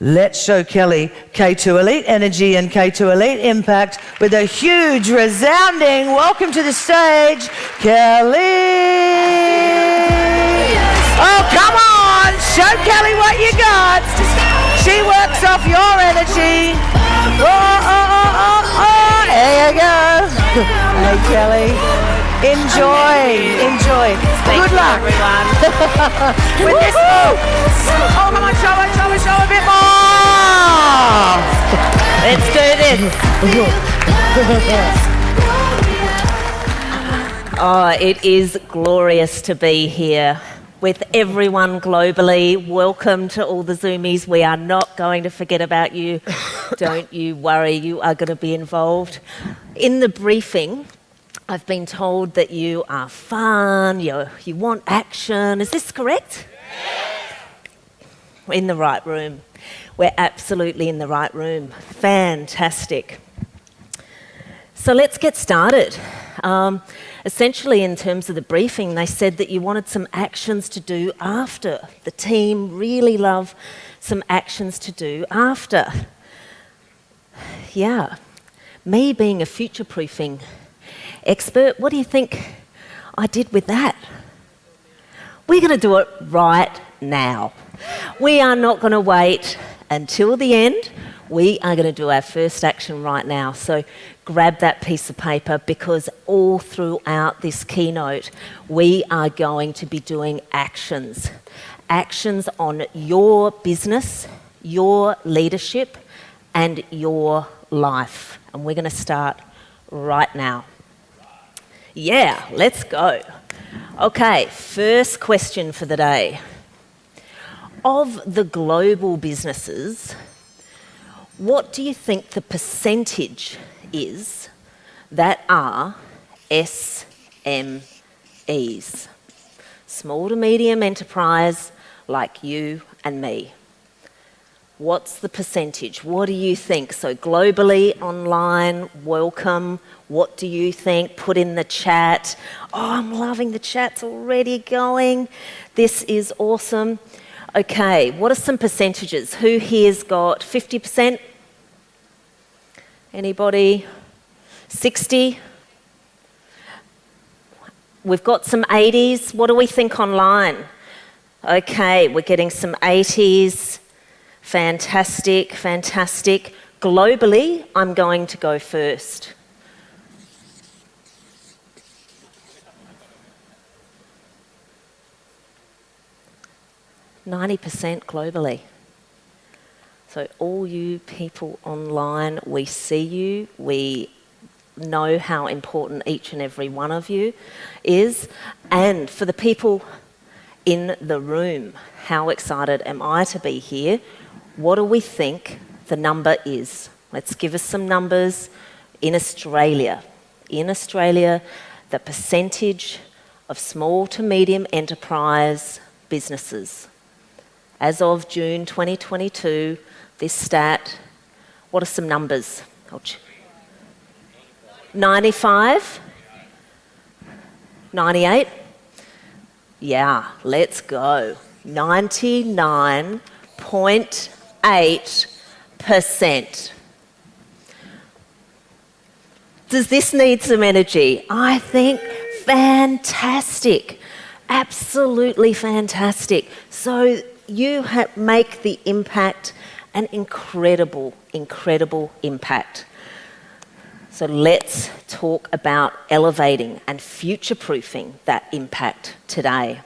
Let's show Kellie K2 Elite Energy and K2 Elite Impact with a huge, resounding welcome to the stage, Kellie! Oh, come on! Show Kellie what you got! She works off your energy. Oh, there you go. Hey, Kellie. Enjoy. Good luck, everyone. With this move. Oh, come on, show a bit more. Let's do this. Oh, it is glorious to be here with everyone globally. Welcome to all the Zoomies. We are not going to forget about you. Don't you worry, you are going to be involved. In the briefing, I've been told that you are fun, you want action. Is this correct? Yes. We're in the right room. We're absolutely in the right room. Fantastic. So let's get started. Essentially, in terms of the briefing, they said that you wanted some actions to do after. The team really love some actions to do after. Yeah. Me being a future-proofing expert, what do you think I did with that? We're going to do it right now. We are not going to wait until the end. We are going to do our first action right now. So grab that piece of paper, because all throughout this keynote, we are going to be doing actions. Actions on your business, your leadership, and your life. And we're going to start right now. Yeah, let's go. Okay, first question for the day. Of the global businesses, what do you think the percentage is that are SMEs? Small to medium enterprise like you and me. What's the percentage? What do you think? So globally, online, welcome. What do you think? Put in the chat. Oh, I'm loving the chat's already going. This is awesome. Okay, what are some percentages? Who here's got 50%? Anybody? 60? We've got some 80s. What do we think online? Okay, we're getting some 80s. Fantastic. Globally, I'm going to go first. %90 globally. So all you people online, we see you, we know how important each and every one of you is. And for the people in the room, how excited am I to be here? What do we think the number is? Let's give us some numbers. In Australia, the percentage of small to medium enterprise businesses. As of June 2022, this stat, what are some numbers? 95? 98? Yeah, let's go. 99.8%. Does this need some energy? I think fantastic. Absolutely fantastic. So you make the impact an incredible impact. So let's talk about elevating and future-proofing that impact today.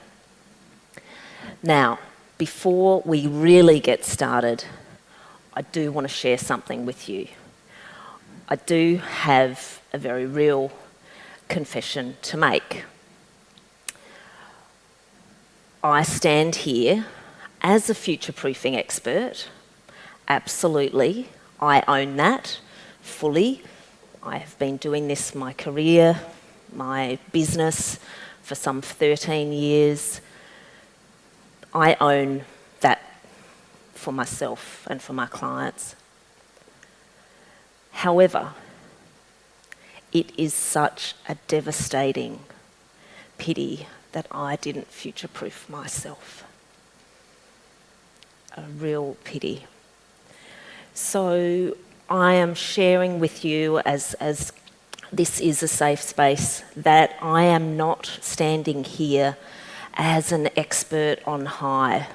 Now, before we really get started, I do want to share something with you. I do have a very real confession to make. I stand here as a future-proofing expert. Absolutely, I own that fully. I have been doing this my career, my business for some 13 years. I own that for myself and for my clients. However, it is such a devastating pity that I didn't future-proof myself. A real pity. So I am sharing with you, as this is a safe space, that I am not standing here as an expert on high.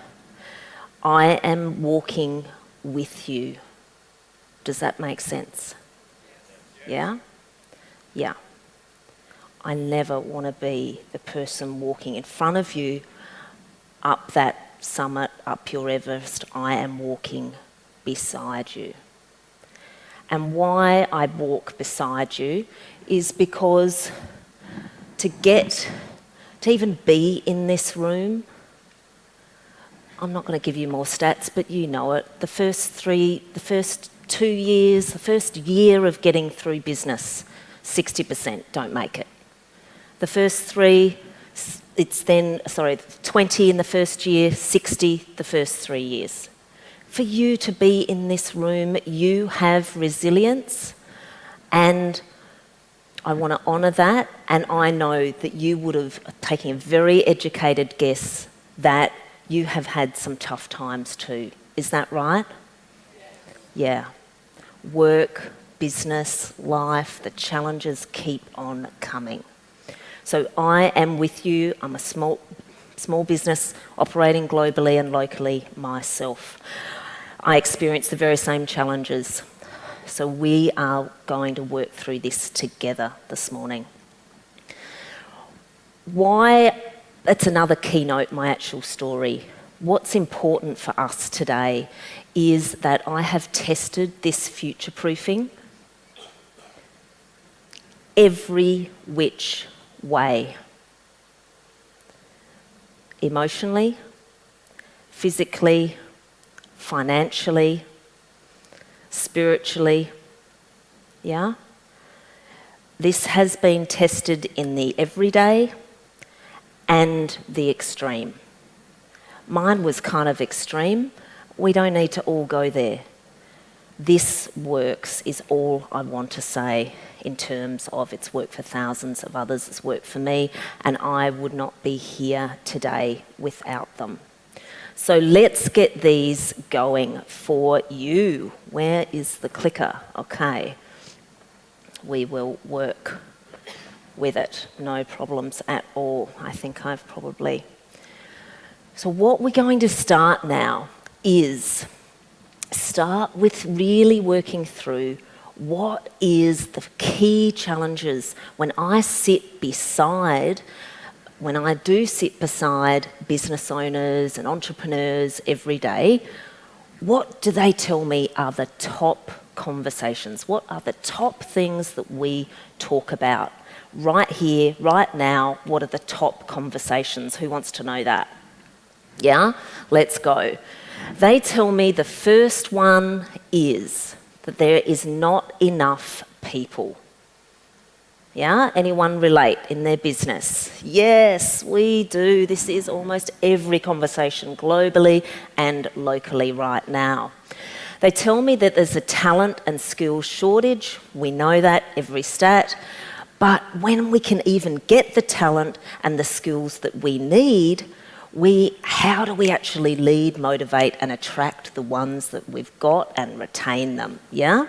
I am walking with you. Does that make sense? Yeah? Yeah. I never want to be the person walking in front of you up that summit, up your Everest. I am walking beside you. And why I walk beside you is because to even be in this room, I'm not going to give you more stats, but you know it. The first 2 years, the first year of getting through business, 60% don't make it. The first 3, it's then, 20 in the first year, 60 the first 3 years. For you to be in this room, you have resilience, and I want to honour that, and I know that you would have taken a very educated guess that you have had some tough times too. Is that right? Yeah. Work, business, life, the challenges keep on coming. So I am with you. I'm a small business operating globally and locally myself. I experience the very same challenges. So we are going to work through this together this morning. Why? It's another keynote, my actual story. What's important for us today is that I have tested this future-proofing every which way. Emotionally, physically, financially, spiritually, yeah? This has been tested in the everyday and the extreme. Mine was kind of extreme. We don't need to all go there. This works is all I want to say in terms of it's worked for thousands of others, it's worked for me, and I would not be here today without them. So let's get these going for you. Where is the clicker? Okay. We will work with it. No problems at all. I think I've probably... So what we're going to start now is start with really working through what is the key challenges when I do sit beside business owners and entrepreneurs every day. What do they tell me are the top conversations? What are the top things that we talk about? Right here, right now, what are the top conversations? Who wants to know that? Yeah? Let's go. They tell me the first one is that there is not enough people. Yeah? Anyone relate in their business? Yes, we do. This is almost every conversation globally and locally right now. They tell me that there's a talent and skills shortage. We know that, every stat. But when we can even get the talent and the skills that we need, how do we actually lead, motivate and attract the ones that we've got and retain them, yeah?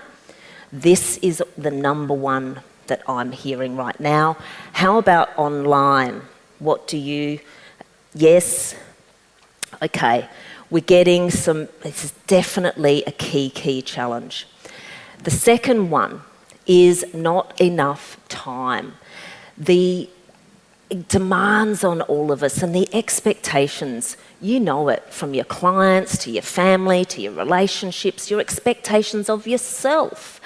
This is the number one that I'm hearing right now. How about online? Yes? Okay, we're getting this is definitely a key challenge. The second one is not enough time. The demands on all of us and the expectations, you know it, from your clients to your family to your relationships, your expectations of yourself.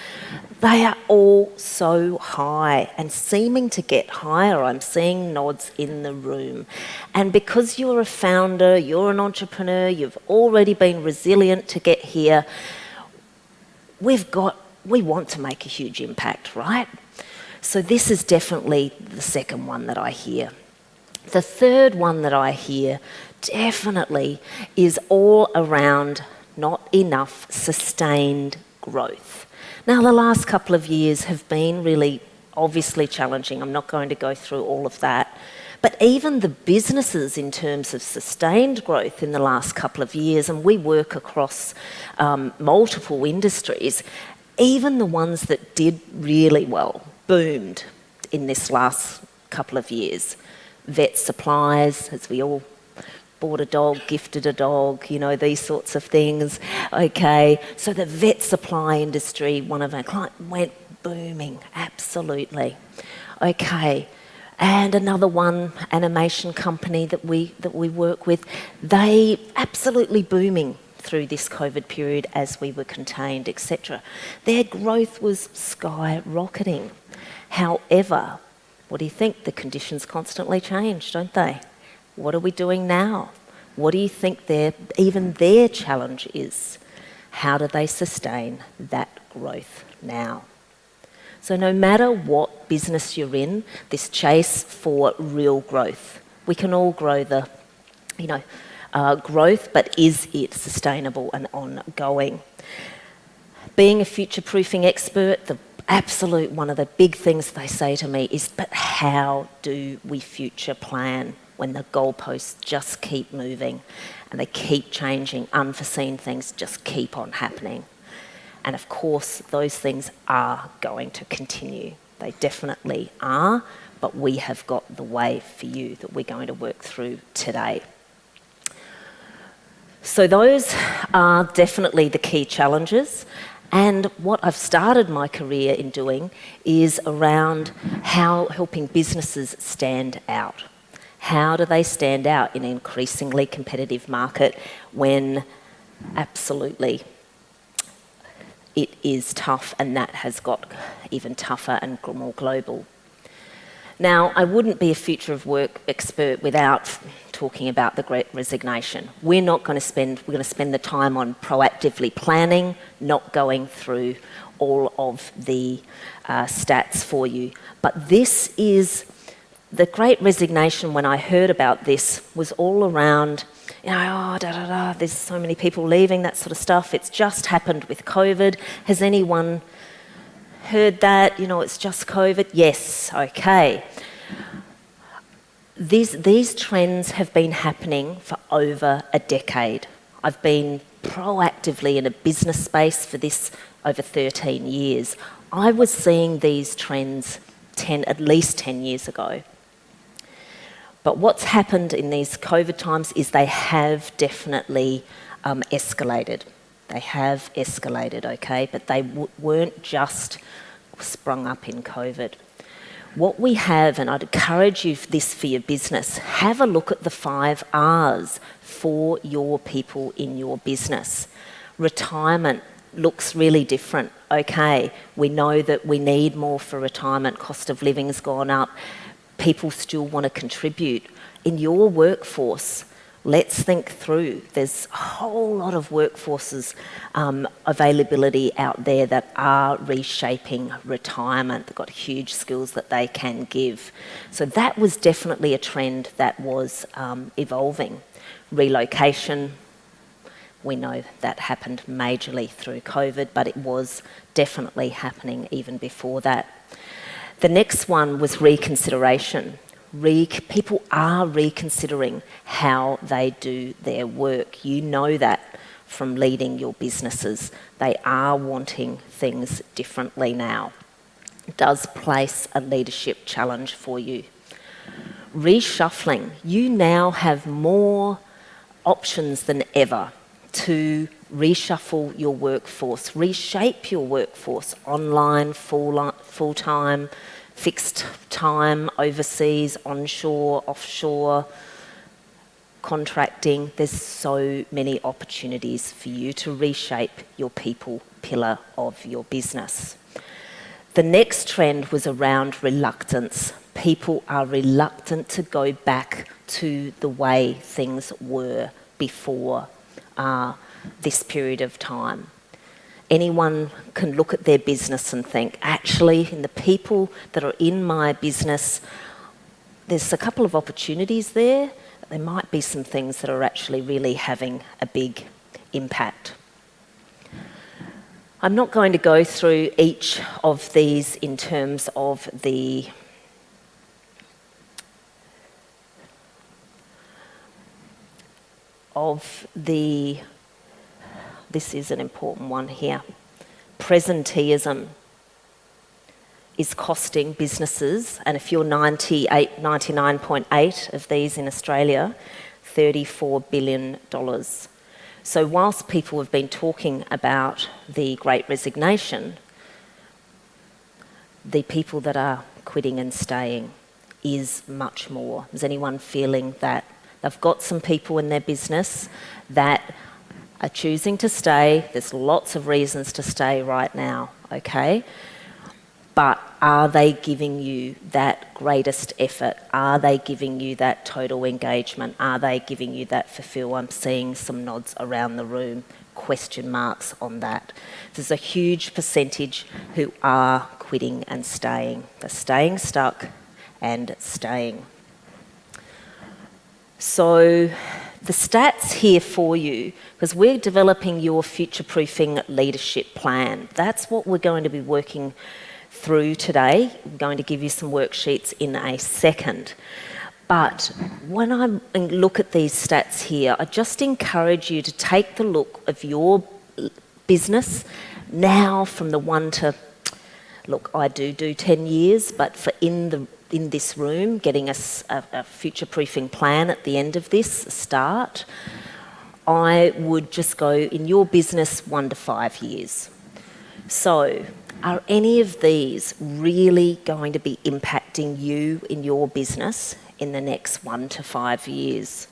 They are all so high and seeming to get higher. I'm seeing nods in the room. And because you're a founder, you're an entrepreneur, you've already been resilient to get here, we want to make a huge impact, right? So this is definitely the second one that I hear. The third one that I hear definitely is all around not enough sustained growth. Now, the last couple of years have been really obviously challenging. I'm not going to go through all of that. But even the businesses in terms of sustained growth in the last couple of years, and we work across multiple industries, even the ones that did really well, boomed in this last couple of years. Vet supplies, as we all bought a dog, gifted a dog, these sorts of things. Okay, so the vet supply industry, one of our clients, went booming, absolutely. Okay, and another one, animation company that we work with, they absolutely booming through this COVID period as we were contained, etc. Their growth was skyrocketing. However, what do you think? The conditions constantly change, don't they? What are we doing now? What do you think even their challenge is? How do they sustain that growth now? So no matter what business you're in, this chase for real growth. We can all grow the, growth, but is it sustainable and ongoing? Being a future-proofing expert, the absolute one of the big things they say to me is, but how do we future plan when the goalposts just keep moving and they keep changing, unforeseen things just keep on happening? And of course, those things are going to continue. They definitely are, but we have got the way for you that we're going to work through today. So those are definitely the key challenges. And what I've started my career in doing is around how helping businesses stand out. How do they stand out in an increasingly competitive market when absolutely it is tough, and that has got even tougher and more global. Now, I wouldn't be a future of work expert without talking about the Great Resignation. We're going to spend the time on proactively planning, not going through all of the stats for you. But this is the Great Resignation. When I heard about this, was all around, there's so many people leaving, that sort of stuff. It's just happened with COVID. Has anyone heard that? It's just COVID. Yes, okay. These trends have been happening for over a decade. I've been proactively in a business space for this over 13 years. I was seeing these trends at least 10 years ago. But what's happened in these COVID times is they have definitely escalated. They have escalated, okay? But they weren't just sprung up in COVID. What we have, and I'd encourage you this for your business, have a look at the 5 R's for your people in your business. Retirement looks really different. Okay, we know that we need more for retirement. Cost of living's gone up. People still want to contribute. In your workforce, let's think through. There's a whole lot of workforces availability out there that are reshaping retirement. They've got huge skills that they can give. So that was definitely a trend that was evolving. Relocation, we know that happened majorly through COVID, but it was definitely happening even before that. The next one was reconsideration. People are reconsidering how they do their work. You know that from leading your businesses. They are wanting things differently now. It does place a leadership challenge for you. Reshuffling. You now have more options than ever to reshuffle your workforce, reshape your workforce, online, full-time, fixed time, overseas, onshore, offshore, contracting. There's so many opportunities for you to reshape your people pillar of your business. The next trend was around reluctance. People are reluctant to go back to the way things were before this period of time. Anyone can look at their business and think, actually, in the people that are in my business, there's a couple of opportunities there. There might be some things that are actually really having a big impact. I'm not going to go through each of these in terms of the of this is an important one here, presenteeism is costing businesses, and if you're 99.8 of these in Australia, $34 billion. So whilst people have been talking about the Great Resignation, the people that are quitting and staying is much more. Is anyone feeling that they've got some people in their business that are choosing to stay? There's lots of reasons to stay right now, okay? But are they giving you that greatest effort? Are they giving you that total engagement? Are they giving you that fulfill? I'm seeing some nods around the room, question marks on that. There's a huge percentage who are quitting and staying. They're staying stuck and staying. So the stats here for you, because we're developing your future-proofing leadership plan. That's what we're going to be working through today. I'm going to give you some worksheets in a second. But when I look at these stats here, I just encourage you to take the look of your business now from the 1 to, look, I do 10 years, but for in this room, getting a future-proofing plan at the end of this start, I would just go in your business 1 to 5 years. So, are any of these really going to be impacting you in your business in the next 1 to 5 years?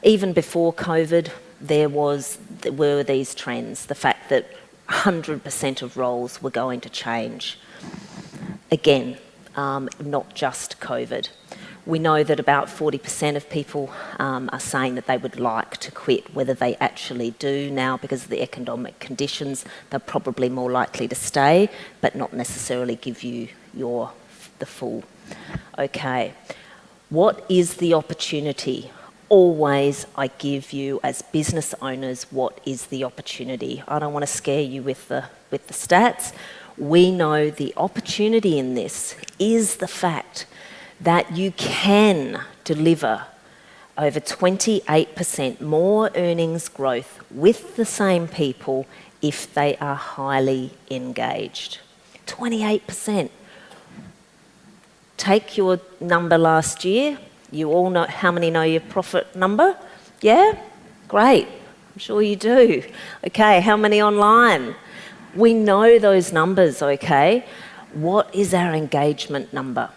Even before COVID, there were these trends, the fact that 100% of roles were going to change. Again, not just COVID. We know that about 40% of people are saying that they would like to quit. Whether they actually do now because of the economic conditions, they're probably more likely to stay, but not necessarily give you the full. Okay, what is the opportunity? Always I give you as business owners, what is the opportunity? I don't want to scare you with the stats. We know the opportunity in this is the fact that you can deliver over 28% more earnings growth with the same people if they are highly engaged. 28%. Take your number last year. You all know, how many know your profit number? Yeah? Great. I'm sure you do. Okay, how many online? We know those numbers, okay? What is our engagement number?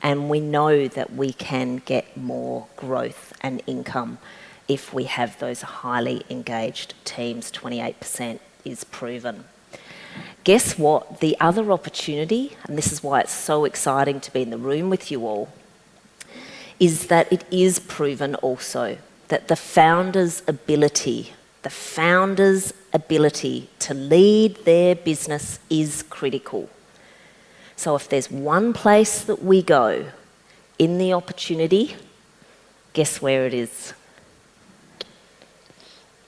And we know that we can get more growth and income if we have those highly engaged teams. 28% is proven. Guess what? The other opportunity, and this is why it's so exciting to be in the room with you all, is that it is proven also that the founder's ability to lead their business is critical. So if there's one place that we go in the opportunity, guess where it is?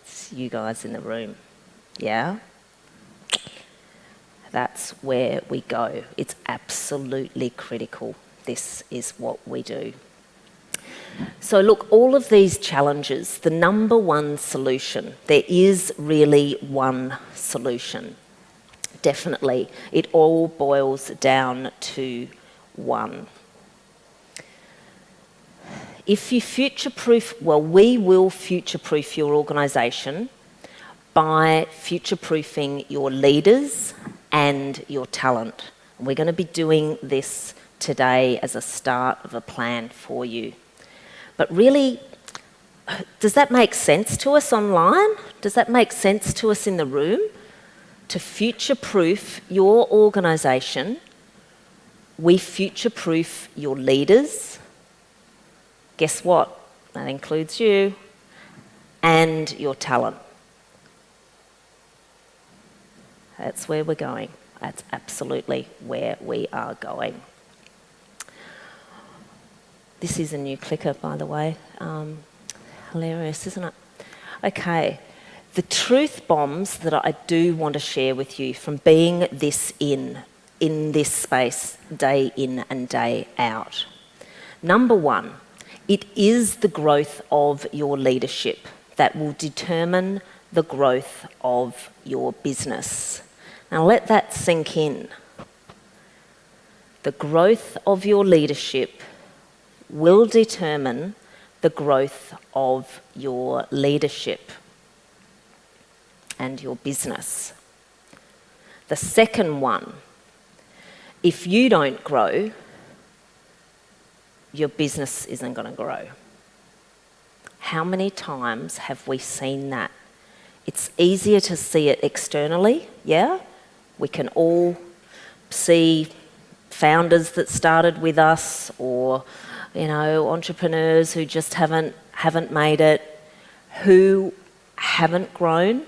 It's you guys in the room. Yeah? That's where we go. It's absolutely critical. This is what we do. So look, all of these challenges, the number one solution, there is really one solution. Definitely, it all boils down to one. If you future-proof, well, we will future-proof your organisation by future-proofing your leaders and your talent. We're going to be doing this today as a start of a plan for you. But really, does that make sense to us online? Does that make sense to us in the room? To future-proof your organisation, we future-proof your leaders. Guess what? That includes you and your talent. That's where we're going. That's absolutely where we are going. This is a new clicker, by the way. Hilarious, isn't it? Okay. The truth bombs that I do want to share with you from being in this space day in and day out. Number one, it is the growth of your leadership. that will determine the growth of your business. Now let that sink in. The growth of your leadership will determine the growth of your leadership and your business. The second one, if you don't grow, your business isn't going to grow. How many times have we seen that? It's easier to see it externally, yeah? We can all see founders that started with us, or entrepreneurs who just haven't made it, who haven't grown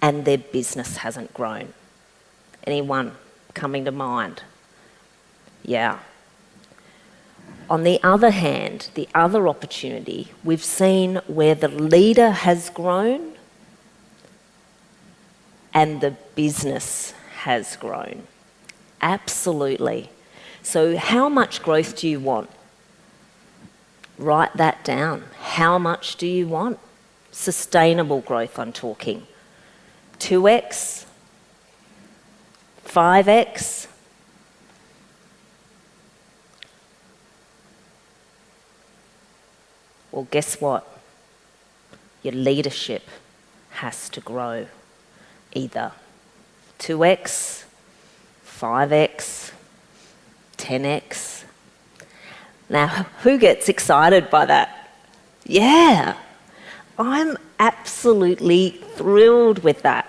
and their business hasn't grown. Anyone coming to mind? Yeah. On the other hand, the other opportunity, we've seen where the leader has grown and the business has grown. Absolutely. So how much growth do you want? Write that down. How much do you want? Sustainable growth, I'm talking. 2x? 5x? Well, guess what? Your leadership has to grow. Either 2x, 5x, 10x. Now, who gets excited by that? Yeah, I'm absolutely thrilled with that.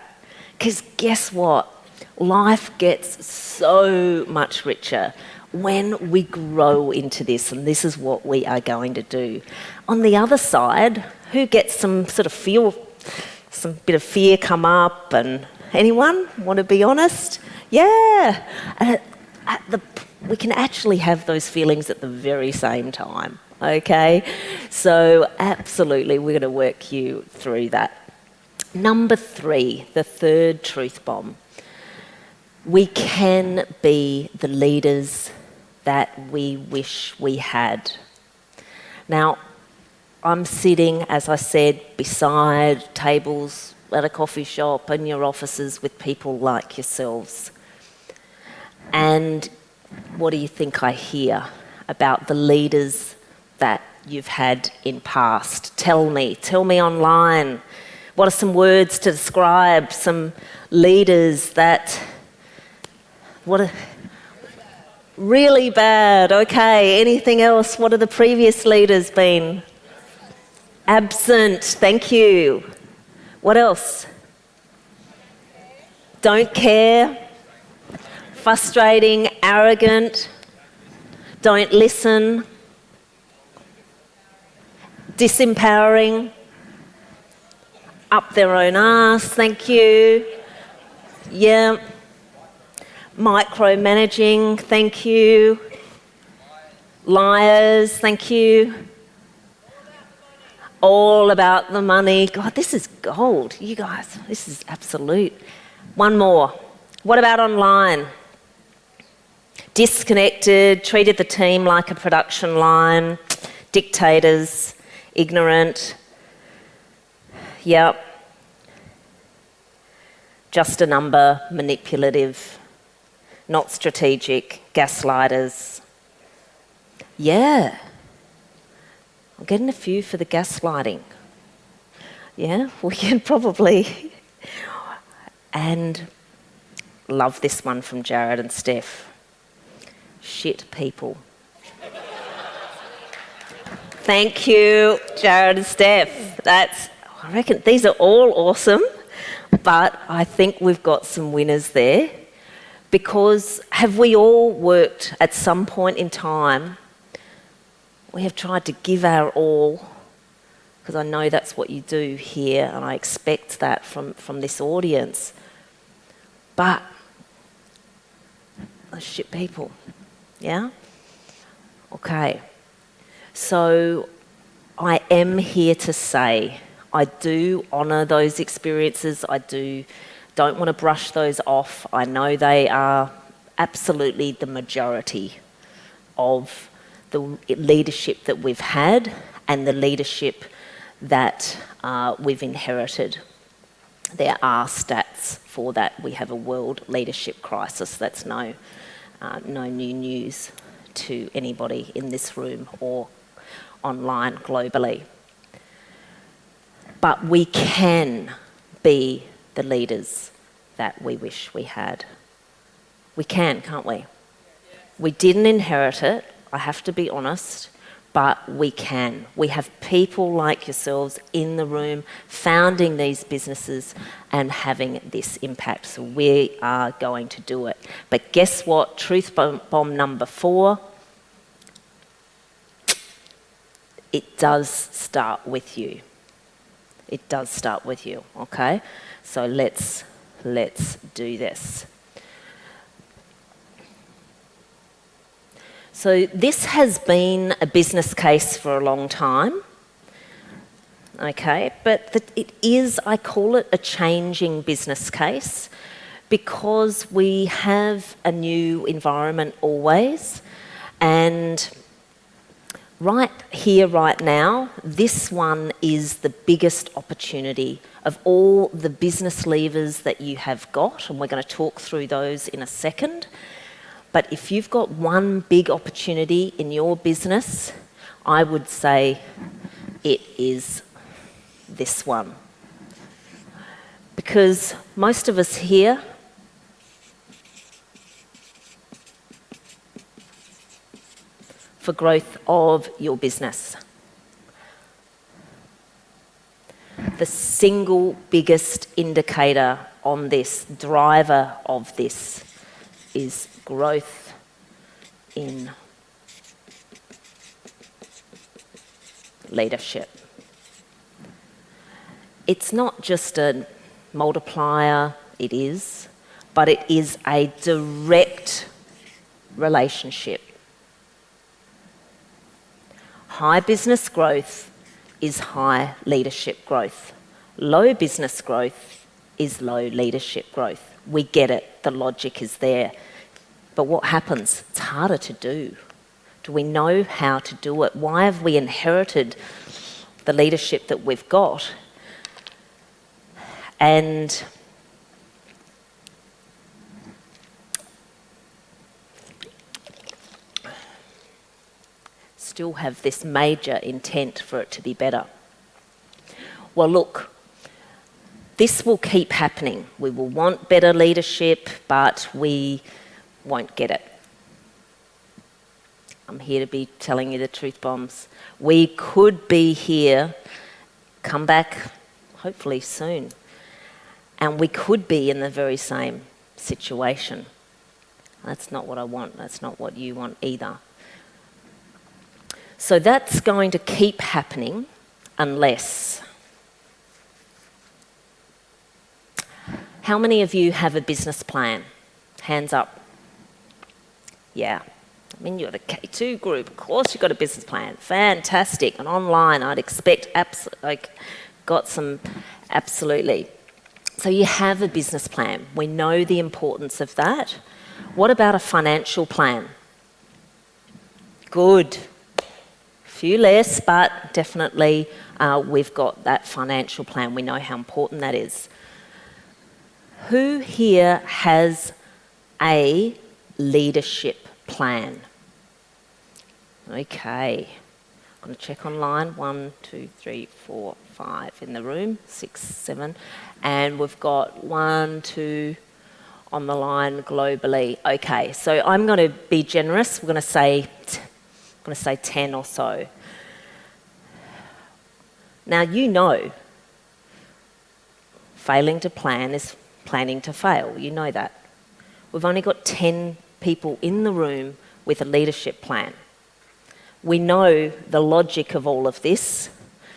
Because guess what? Life gets so much richer when we grow into this, and this is what we are going to do. On the other side, who gets some bit of fear come up? And anyone want to be honest? Yeah. We can actually have those feelings at the very same time, okay? So absolutely, we're going to work you through that. Number 3, the third truth bomb. We can be the leaders that we wish we had. Now, I'm sitting, as I said, beside tables at a coffee shop in your offices with people like yourselves. And what do you think I hear about the leaders that you've had in past? Tell me online. What are some words to describe some leaders that... Really bad, okay. Anything else? What have the previous leaders been? Absent, thank you. What else? Don't care. Frustrating, arrogant. Don't listen. Disempowering. Up their own arse, thank you. Yeah. Micromanaging, thank you. Liars, thank you. All about the money. God, this is gold. You guys, this is absolute. One more. What about online? Disconnected, treated the team like a production line. Dictators, ignorant. Yep. Just a number, manipulative. Not strategic, gaslighters. Yeah. I'm getting a few for the gaslighting. Yeah, we can probably. And love this one from Jared and Steph. Shit people. Thank you, Jared and Steph. I reckon these are all awesome, but I think we've got some winners there. Because have we all worked at some point in time, we have tried to give our all, because I know that's what you do here, and I expect that from this audience. But those shit people, yeah? Okay. So I am here to say I do honour those experiences. I don't want to brush those off. I know they are absolutely the majority of the leadership that we've had and the leadership that we've inherited. There are stats for that. We have a world leadership crisis. That's no new news to anybody in this room or online globally. But we can be the leaders that we wish we had. We can, can't we? We didn't inherit it, I have to be honest, but we can. We have people like yourselves in the room founding these businesses and having this impact. So we are going to do it. But guess what? Truth bomb number 4. It does start with you. It does start with you, okay? So let's do this. So this has been a business case for a long time, okay? But it is, I call it a changing business case because we have a new environment always, and right here, right now, this one is the biggest opportunity of all the business levers that you have got, and we're going to talk through those in a second. But if you've got one big opportunity in your business, I would say it is this one. Because most of us here for growth of your business. The single biggest indicator on this, driver of this, is growth in leadership. It's not just a multiplier, it is, but it is a direct relationship. High business growth is high leadership growth. Low business growth is low leadership growth. We get it, the logic is there. But what happens? It's harder to do. Do we know how to do it? Why have we inherited the leadership that we've got? And still have this major intent for it to be better. Well, look, this will keep happening. We will want better leadership, but we won't get it. I'm here to be telling you the truth bombs. We could be here, come back hopefully soon, and we could be in the very same situation. That's not what I want. That's not what you want either. So that's going to keep happening unless... How many of you have a business plan? Hands up. Yeah. I mean, you're the K2 group. Of course you've got a business plan. Fantastic. And online, I'd expect, absolutely. So you have a business plan. We know the importance of that. What about a financial plan? Good. Few less, but definitely we've got that financial plan. We know how important that is. Who here has a leadership plan? Okay. I'm going to check online. 1, 2, 3, 4, 5 in the room. 6, 7. And we've got 1, 2 on the line globally. Okay, so I'm going to be generous. We're going to say 10 or so. Now, you know, failing to plan is planning to fail. You know that. We've only got 10 people in the room with a leadership plan. We know the logic of all of this.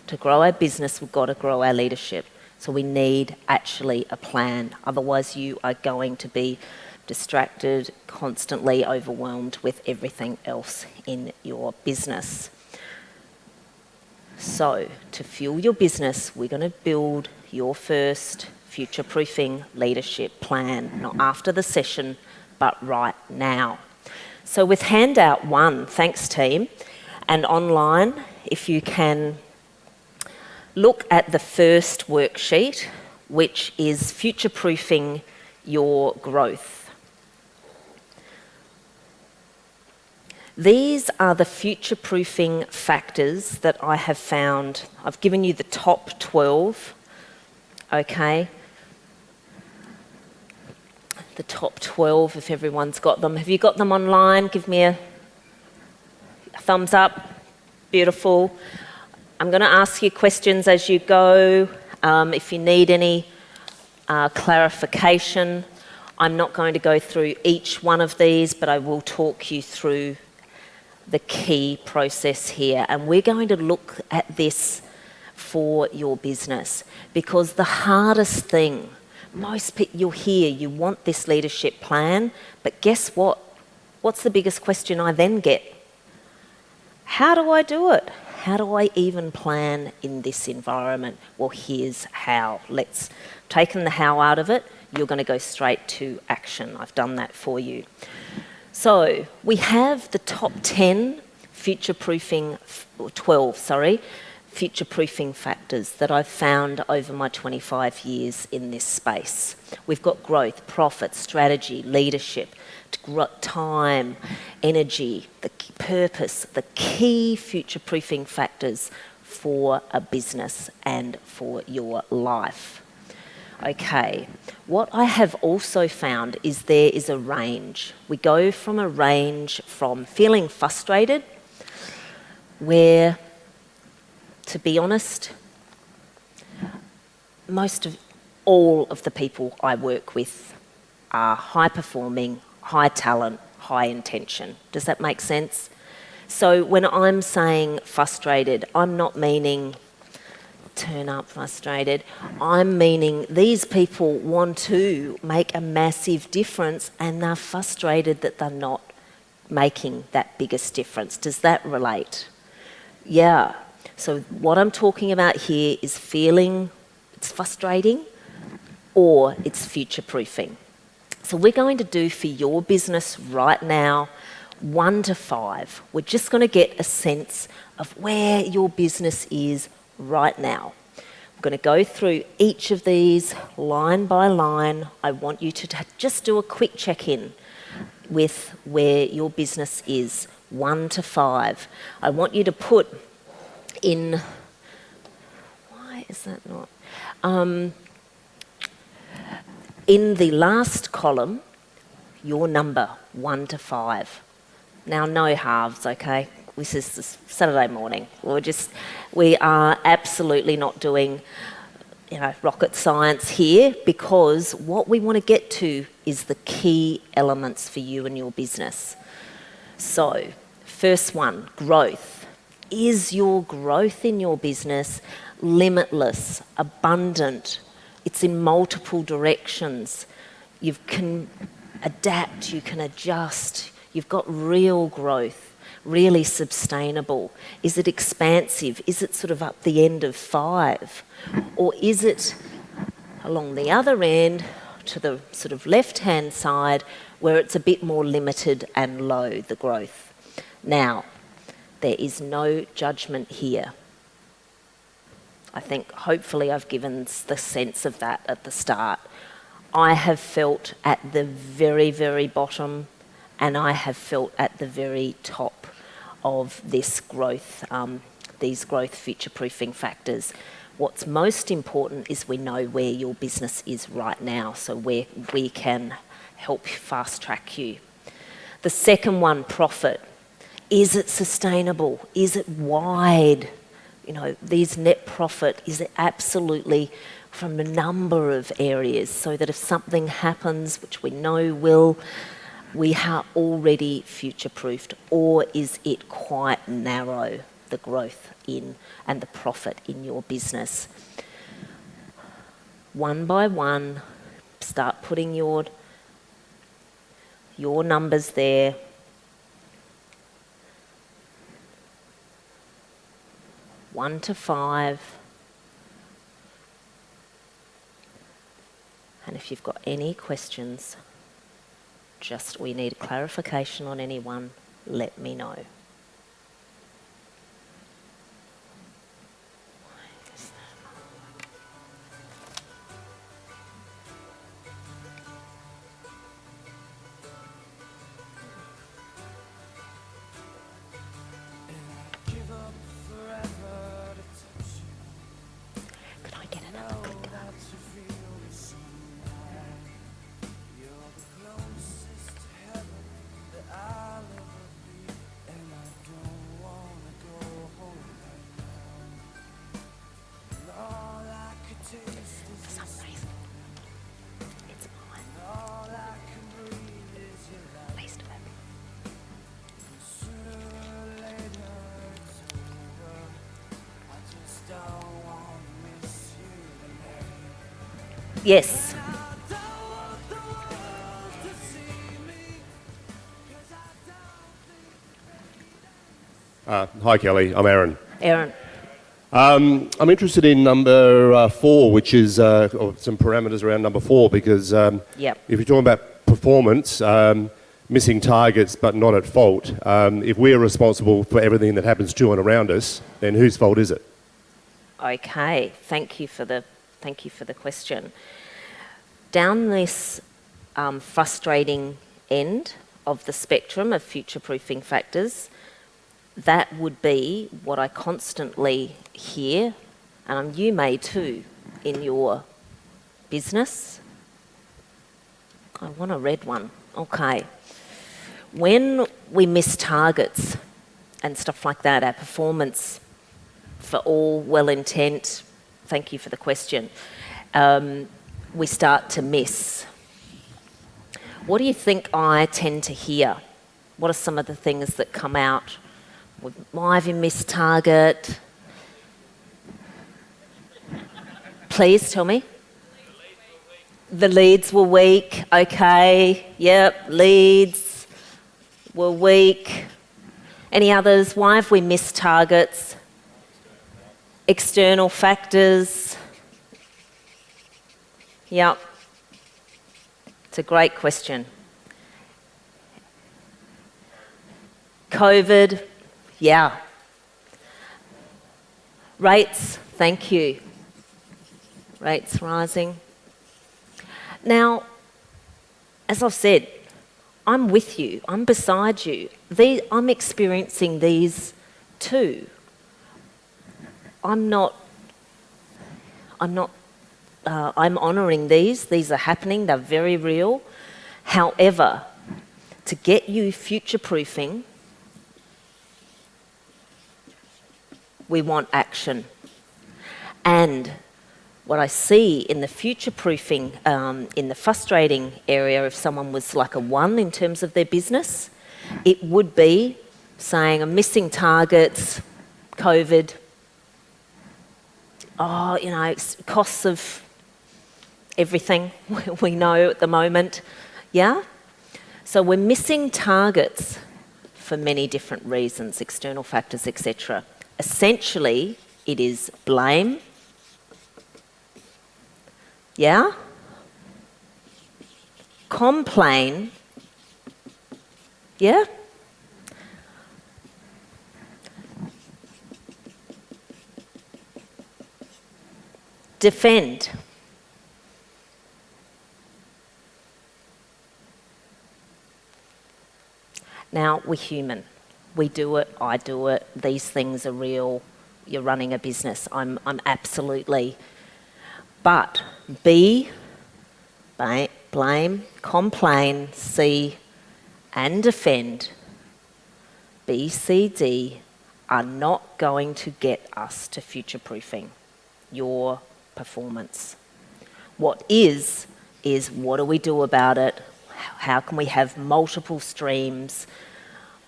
To grow our business, we've got to grow our leadership. So we need actually a plan. Otherwise, you are going to be distracted, constantly overwhelmed with everything else in your business. So, to fuel your business, we're going to build your first future-proofing leadership plan, not after the session, but right now. So with handout 1, thanks team, and online, if you can look at the first worksheet, which is future-proofing your growth. These are the future-proofing factors that I have found. I've given you the top 12, okay? The top 12, if everyone's got them. Have you got them online? Give me a thumbs up. Beautiful. I'm going to ask you questions as you go. If you need any clarification, I'm not going to go through each one of these, but I will talk you through the key process here. And we're going to look at this for your business, because the hardest thing, most people you'll hear, you want this leadership plan, but guess what? What's the biggest question I then get? How do I do it? How do I even plan in this environment? Well, here's how. Let's taken the how out of it. You're going to go straight to action. I've done that for you. So we have the top 10 future-proofing, 12, future-proofing factors that I've found over my 25 years in this space. We've got growth, profit, strategy, leadership, time, energy, the purpose, the key future-proofing factors for a business and for your life. Okay, what I have also found is there is a range. We go from a range from feeling frustrated, where, to be honest, most of all of the people I work with are high-performing, high talent, high intention. Does that make sense? So when I'm saying frustrated, I'm not meaning turn up frustrated. I'm meaning these people want to make a massive difference and they're frustrated that they're not making that biggest difference. Does that relate? Yeah. So what I'm talking about here is feeling it's frustrating or it's future-proofing. So we're going to do for your business right now 1 to 5. We're just going to get a sense of where your business is right now. I'm going to go through each of these line by line. I want you to just do a quick check-in with where your business is, 1 to 5. I want you to put in, why is that not? In the last column, your number, 1 to 5. Now, no halves, okay? This is Saturday morning. We are absolutely not doing, rocket science here, because what we want to get to is the key elements for you and your business. So, first one, growth. Is your growth in your business limitless, abundant? It's in multiple directions. You can adapt, you can adjust. You've got real growth, really sustainable. Is it expansive? Is it sort of up the end of 5? Or is it along the other end to the sort of left-hand side where it's a bit more limited and low, the growth? Now, there is no judgment here. I think hopefully I've given the sense of that at the start. I have felt at the very, very bottom, and I have felt at the very top of this growth, these growth future-proofing factors. What's most important is we know where your business is right now, so where we can help fast-track you. The second one, profit. Is it sustainable? Is it wide? These net profit, is it absolutely from a number of areas, so that if something happens, which we know will, we are already future-proofed? Or is it quite narrow, the growth in and the profit in your business? One by one, start putting your numbers there. One to 5. And if you've got any questions, we need clarification on anyone, let me know. Yes. Hi, Kellie. I'm Aaron. Aaron. I'm interested in number 4, which is or some parameters around number 4, because Yep. if you're talking about performance, missing targets but not at fault, if we're responsible for everything that happens to and around us, then whose fault is it? Okay, thank you for the question. Down this frustrating end of the spectrum of future-proofing factors, that would be what I constantly hear, and you may too, in your business. I want a red one. Okay. When we miss targets and stuff like that, our performance, for all well intent, thank you for the question, we start to miss. What do you think I tend to hear? What are some of the things that come out? Why have you missed target? Please tell me. The leads were weak. Okay. Yep. Leads were weak. Any others? Why have we missed targets? External factors. Yep. It's a great question. COVID. Yeah. Rates. Thank you. Rates rising. Now, as I've said, I'm with you. I'm beside you. I'm experiencing these too. I'm honouring these. These are happening. They're very real. However, to get you future-proofing, we want action. And what I see in the future-proofing, in the frustrating area, if someone was like a 1 in terms of their business, it would be saying, I'm missing targets, COVID, costs of everything we know at the moment, yeah? So we're missing targets for many different reasons, external factors, etc. Essentially, it is blame, yeah? Complain, yeah? Defend. Now, we're human. We do it, I do it, these things are real, you're running a business, I'm absolutely. But B, blame, complain, C, and defend, B, C, D, are not going to get us to future-proofing your performance. What is what do we do about it? How can we have multiple streams?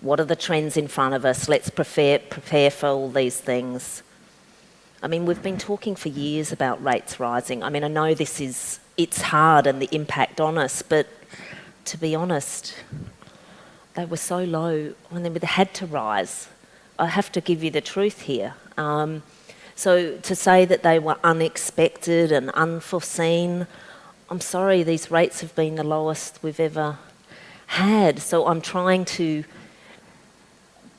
What are the trends in front of us? Let's prepare for all these things. I mean, we've been talking for years about rates rising. I mean, I know it's hard and the impact on us, but to be honest, they were so low when they had to rise. I have to give you the truth here. So to say that they were unexpected and unforeseen, I'm sorry, these rates have been the lowest we've ever had. So I'm trying to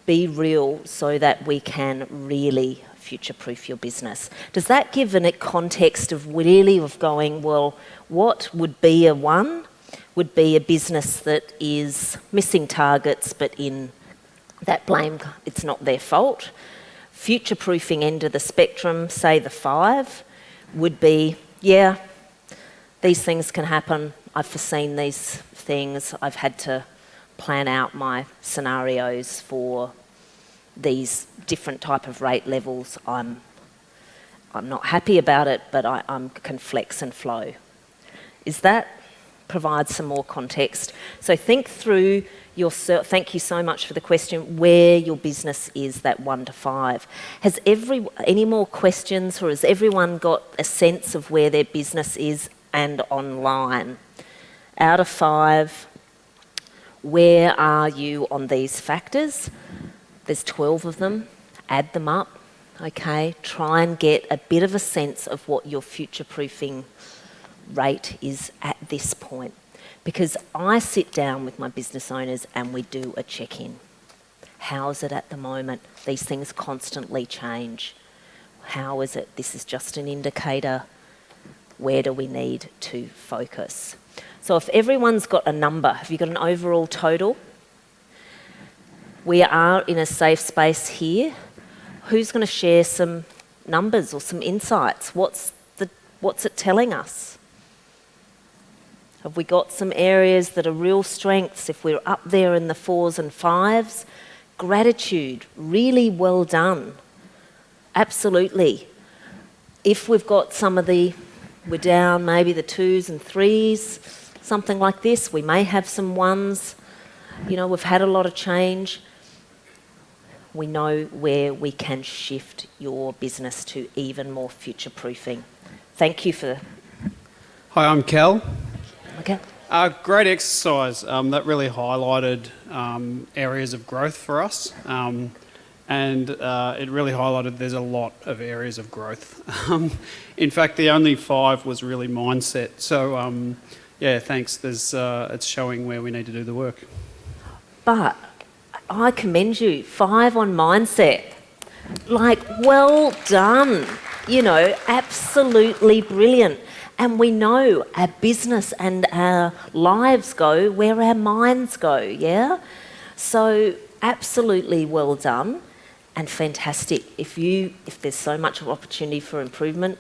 be real so that we can really future-proof your business. Does that give a context of really of going, well, what would be a 1? Would be a business that is missing targets, but in that blame, it's not their fault. Future-proofing end of the spectrum, say the 5, would be, yeah, these things can happen. I've foreseen these things. I've had to plan out my scenarios for these different type of rate levels. I'm not happy about it, but I can flex and flow. Is that provide some more context? So think through thank you so much for the question, where your business is, that 1 to 5. Has any more questions, or has everyone got a sense of where their business is and online. Out of 5, where are you on these factors? There's 12 of them. Add them up, okay? Try and get a bit of a sense of what your future-proofing rate is at this point. Because I sit down with my business owners and we do a check-in. How is it at the moment? These things constantly change. How is it? This is just an indicator. Where do we need to focus? So if everyone's got a number, have you got an overall total? We are in a safe space here. Who's going to share some numbers or some insights? What's it telling us? Have we got some areas that are real strengths? If we're up there in the 4s and 5s, gratitude, really well done. Absolutely. If we've got we're down maybe the 2s and 3s, something like this, we may have some 1s. You know, we've had a lot of change. We know where we can shift your business to even more future-proofing. Thank you for... Hi, I'm Kel. Okay. Great exercise. That really highlighted areas of growth for us. And it really highlighted there's a lot of areas of growth. In fact, the only 5 was really mindset. So, yeah, thanks. It's showing where we need to do the work. But I commend you. 5 on mindset. Like, well done. You know, absolutely brilliant. And we know our business and our lives go where our minds go, yeah? So absolutely well done and fantastic. If there's so much of opportunity for improvement,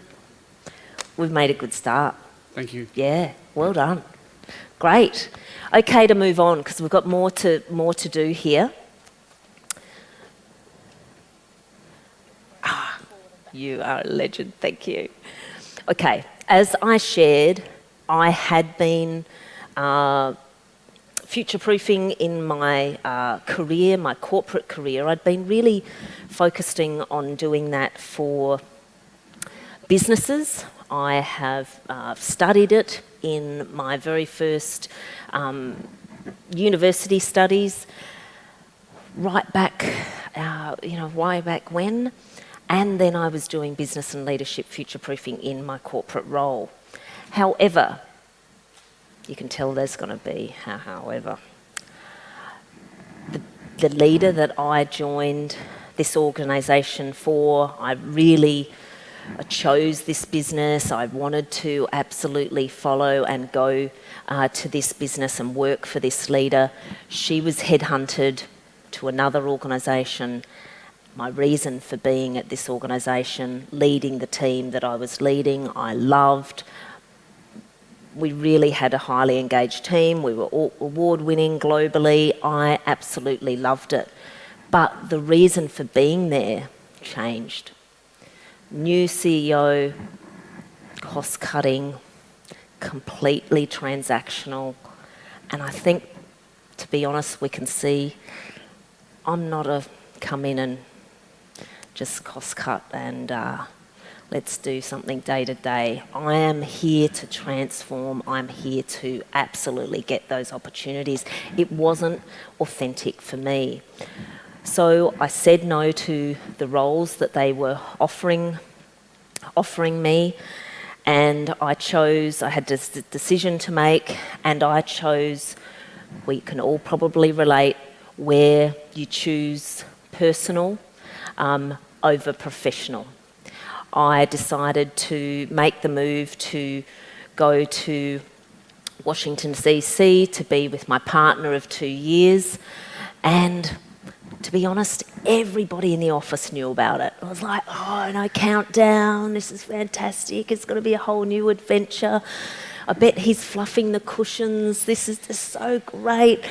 we've made a good start. Thank you. Yeah, well done. Great. Okay, to move on, because we've got more to do here. You are a legend, thank you. Okay, as I shared, I had been future-proofing in my career, my corporate career. I'd been really focusing on doing that for businesses. I have studied it in my very first university studies, right back, way back when. And then I was doing business and leadership future-proofing in my corporate role. However, you can tell there's going to be however. The leader that I joined this organisation for, I really chose this business. I wanted to absolutely follow and go to this business and work for this leader. She was headhunted to another organisation. My reason for being at this organisation, leading the team that I was leading, I loved. We really had a highly engaged team. We were all award-winning globally. I absolutely loved it. But the reason for being there changed. New CEO, cost-cutting, completely transactional. And I think, to be honest, we can see I'm not a come in and just cost cut and let's do something day to day. I am here to transform. I'm here to absolutely get those opportunities. It wasn't authentic for me. So I said no to the roles that they were offering me, and I had this decision to make, and I chose, we can all probably relate, where you choose personal over professional. I decided to make the move to go to Washington DC to be with my partner of 2 years, and to be honest, everybody in the office knew about it. I was like, oh, no, countdown, this is fantastic, it's going to be a whole new adventure. I bet he's fluffing the cushions, this is just so great.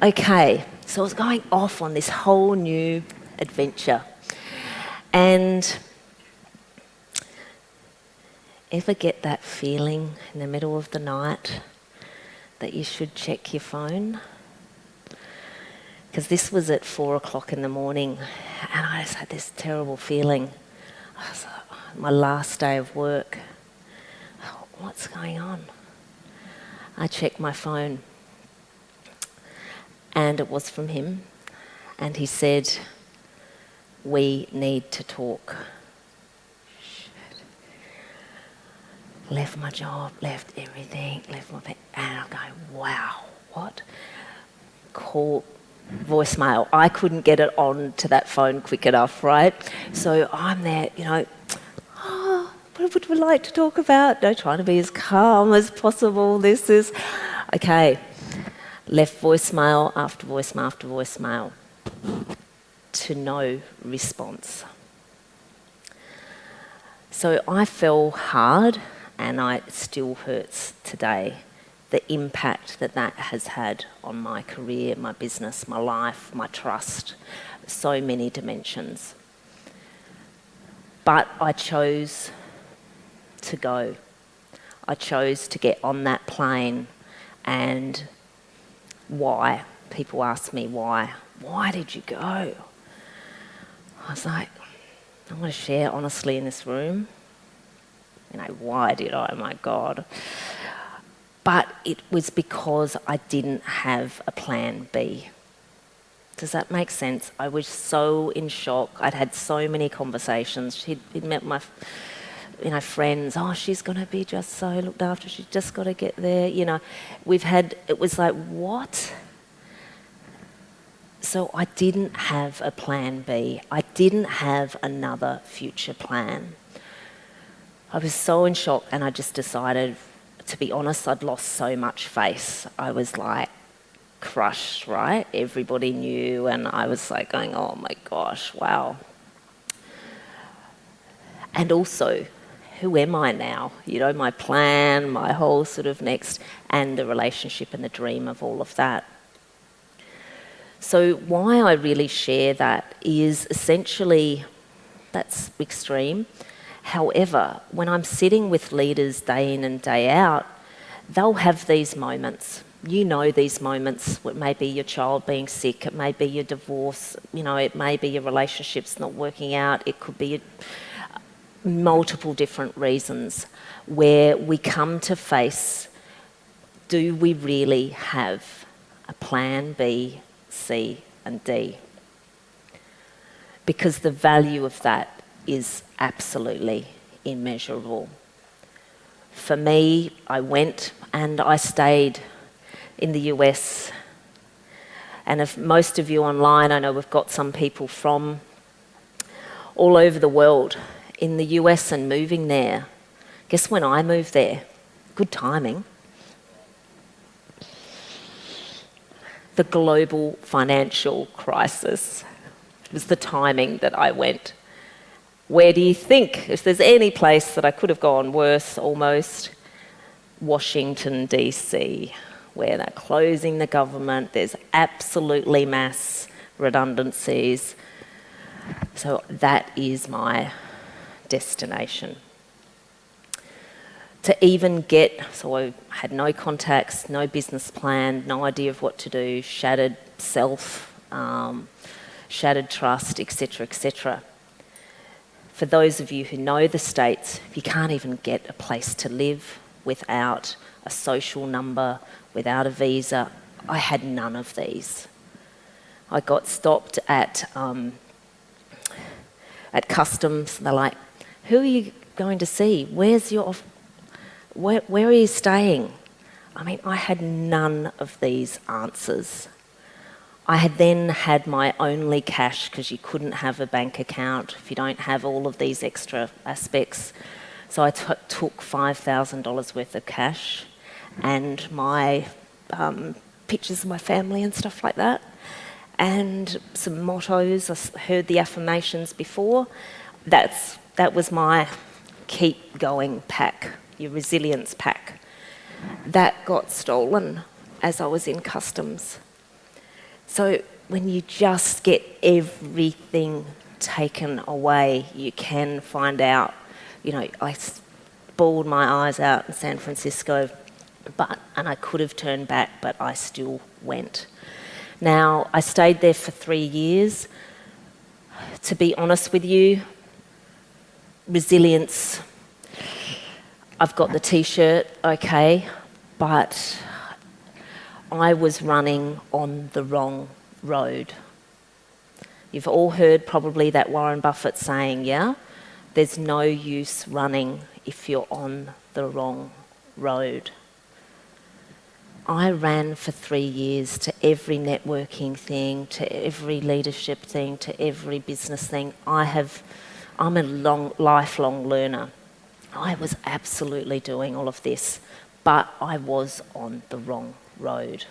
Okay, so I was going off on this whole new adventure. And ever get that feeling in the middle of the night that you should check your phone? Because this was at 4 o'clock in the morning, and I just had this terrible feeling. I was like, my last day of work. what's going on? I checked my phone, and it was from him, and he said, we need to talk. Shit. Left my job, left everything, left my and I'm going, wow, what? Call, voicemail. I couldn't get it on to that phone quick enough, right? So I'm there, what would we like to talk about? Trying to be as calm as possible. This is, okay. Left voicemail after voicemail after voicemail. To no response. So I fell hard, and it still hurts today, the impact that has had on my career, my business, my life, my trust, so many dimensions. But I chose to go. I chose to get on that plane, and why? People ask me why. Why did you go? I was like, I'm going to share honestly in this room. Why did I? My God. But it was because I didn't have a plan B. Does that make sense? I was so in shock. I'd had so many conversations. He'd met my friends. Oh, she's going to be just so looked after. She's just got to get there. It was like, what? So I didn't have a plan B. I didn't have another future plan. I was so in shock, and I just decided, to be honest, I'd lost so much face. I was like crushed, right? Everybody knew, and I was like going, oh my gosh, wow. And also, who am I now? My plan, my whole sort of next, and the relationship and the dream of all of that. So why I really share that is essentially, that's extreme. However, when I'm sitting with leaders day in and day out, they'll have these moments. These moments. It may be your child being sick, it may be your divorce, it may be your relationship's not working out, it could be multiple different reasons where we come to face, do we really have a plan B, C and D? Because the value of that is absolutely immeasurable. For me, I went and I stayed in the US. And if most of you online, I know we've got some people from all over the world in the US and moving there. Guess when I moved there? Good timing. The global financial crisis. It was the timing that I went. Where do you think, if there's any place that I could have gone worse almost? Washington, DC, where they're closing the government, there's absolutely mass redundancies. So that is my destination. To even so I had no contacts, no business plan, no idea of what to do, shattered self, shattered trust, etc., etc. For those of you who know the States, you can't even get a place to live without a social number, without a visa. I had none of these. I got stopped at customs. They're like, who are you going to see? Where's your... Where are you staying? I had none of these answers. I had then had my only cash, because you couldn't have a bank account if you don't have all of these extra aspects. So I took $5,000 worth of cash and my pictures of my family and stuff like that, and some mottos. I heard the affirmations before. That was my keep going pack, your resilience pack. That got stolen as I was in customs. So when you just get everything taken away, you can find out. I bawled my eyes out in San Francisco, and I could have turned back, but I still went. Now, I stayed there for 3 years. To be honest with you, resilience, I've got the t-shirt, okay, but I was running on the wrong road. You've all heard probably that Warren Buffett saying, yeah? There's no use running if you're on the wrong road. I ran for 3 years to every networking thing, to every leadership thing, to every business thing. I'm a lifelong learner. I was absolutely doing all of this, but I was on the wrong road.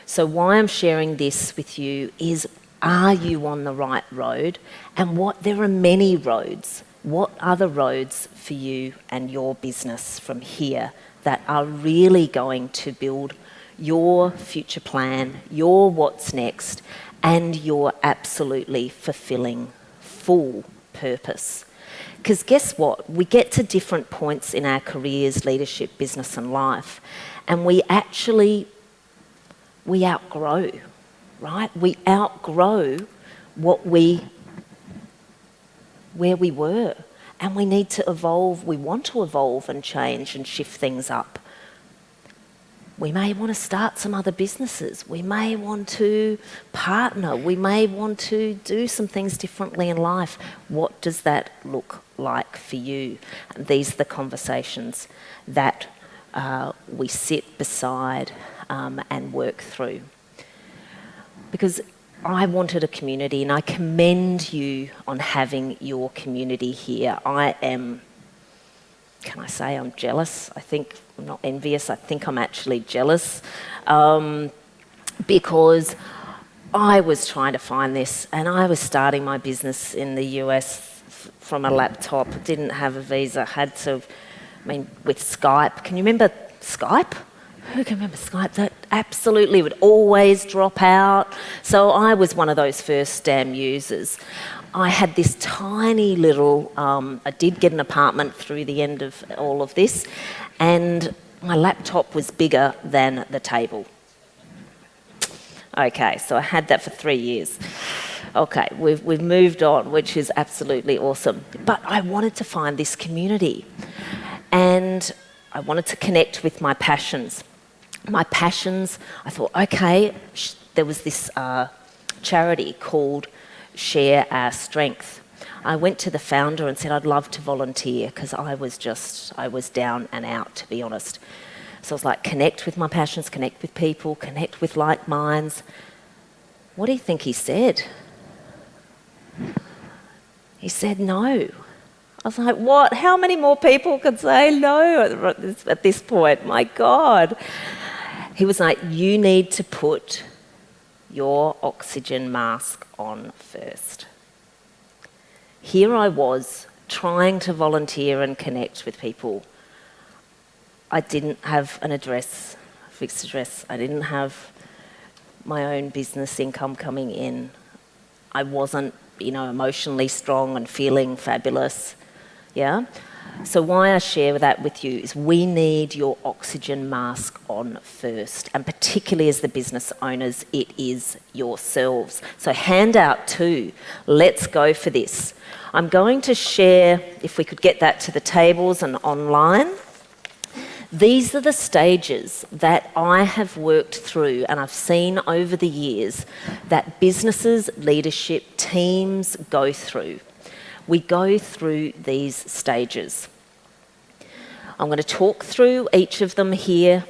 So why I'm sharing this with you is, are you on the right road? And there are many roads. What are the roads for you and your business from here that are really going to build your future plan, your what's next, and your absolutely fulfilling full purpose? Because guess what? We get to different points in our careers, leadership, business and life, and we outgrow, right? We outgrow where we were, and we need to evolve. We want to evolve and change and shift things up. We may want to start some other businesses. We may want to partner. We may want to do some things differently in life. What does that look like for you? And these are the conversations that we sit beside and work through. Because I wanted a community, and I commend you on having your community here. Can I say I'm jealous? I think I'm not envious. I think I'm actually jealous because I was trying to find this, and I was starting my business in the US from a laptop, didn't have a visa, with Skype. Can you remember Skype? Who can remember Skype? That absolutely would always drop out. So I was one of those first damn users. I had this tiny little, I did get an apartment through the end of all of this, and my laptop was bigger than the table. Okay, so I had that for 3 years. Okay, we've moved on, which is absolutely awesome. But I wanted to find this community, and I wanted to connect with my passions. My passions, I thought, okay, there was this charity called Share Our Strength. I went to the founder and said I'd love to volunteer because I was down and out, to be honest. So I was like, connect with my passions, connect with people, connect with like minds. What do you think he said? He said no. I was like, what? How many more people could say no at this point? My God. He was like, you need to put your oxygen mask on first. Here I was trying to volunteer and connect with people. I didn't have an address, a fixed address. I didn't have my own business income coming in. I wasn't, emotionally strong and feeling fabulous. Yeah? So why I share that with you is we need your oxygen mask on first, and particularly as the business owners, it is yourselves. So handout 2, let's go for this. I'm going to share, if we could get that to the tables and online. These are the stages that I have worked through and I've seen over the years that businesses, leadership, teams go through. We go through these stages. I'm going to talk through each of them here,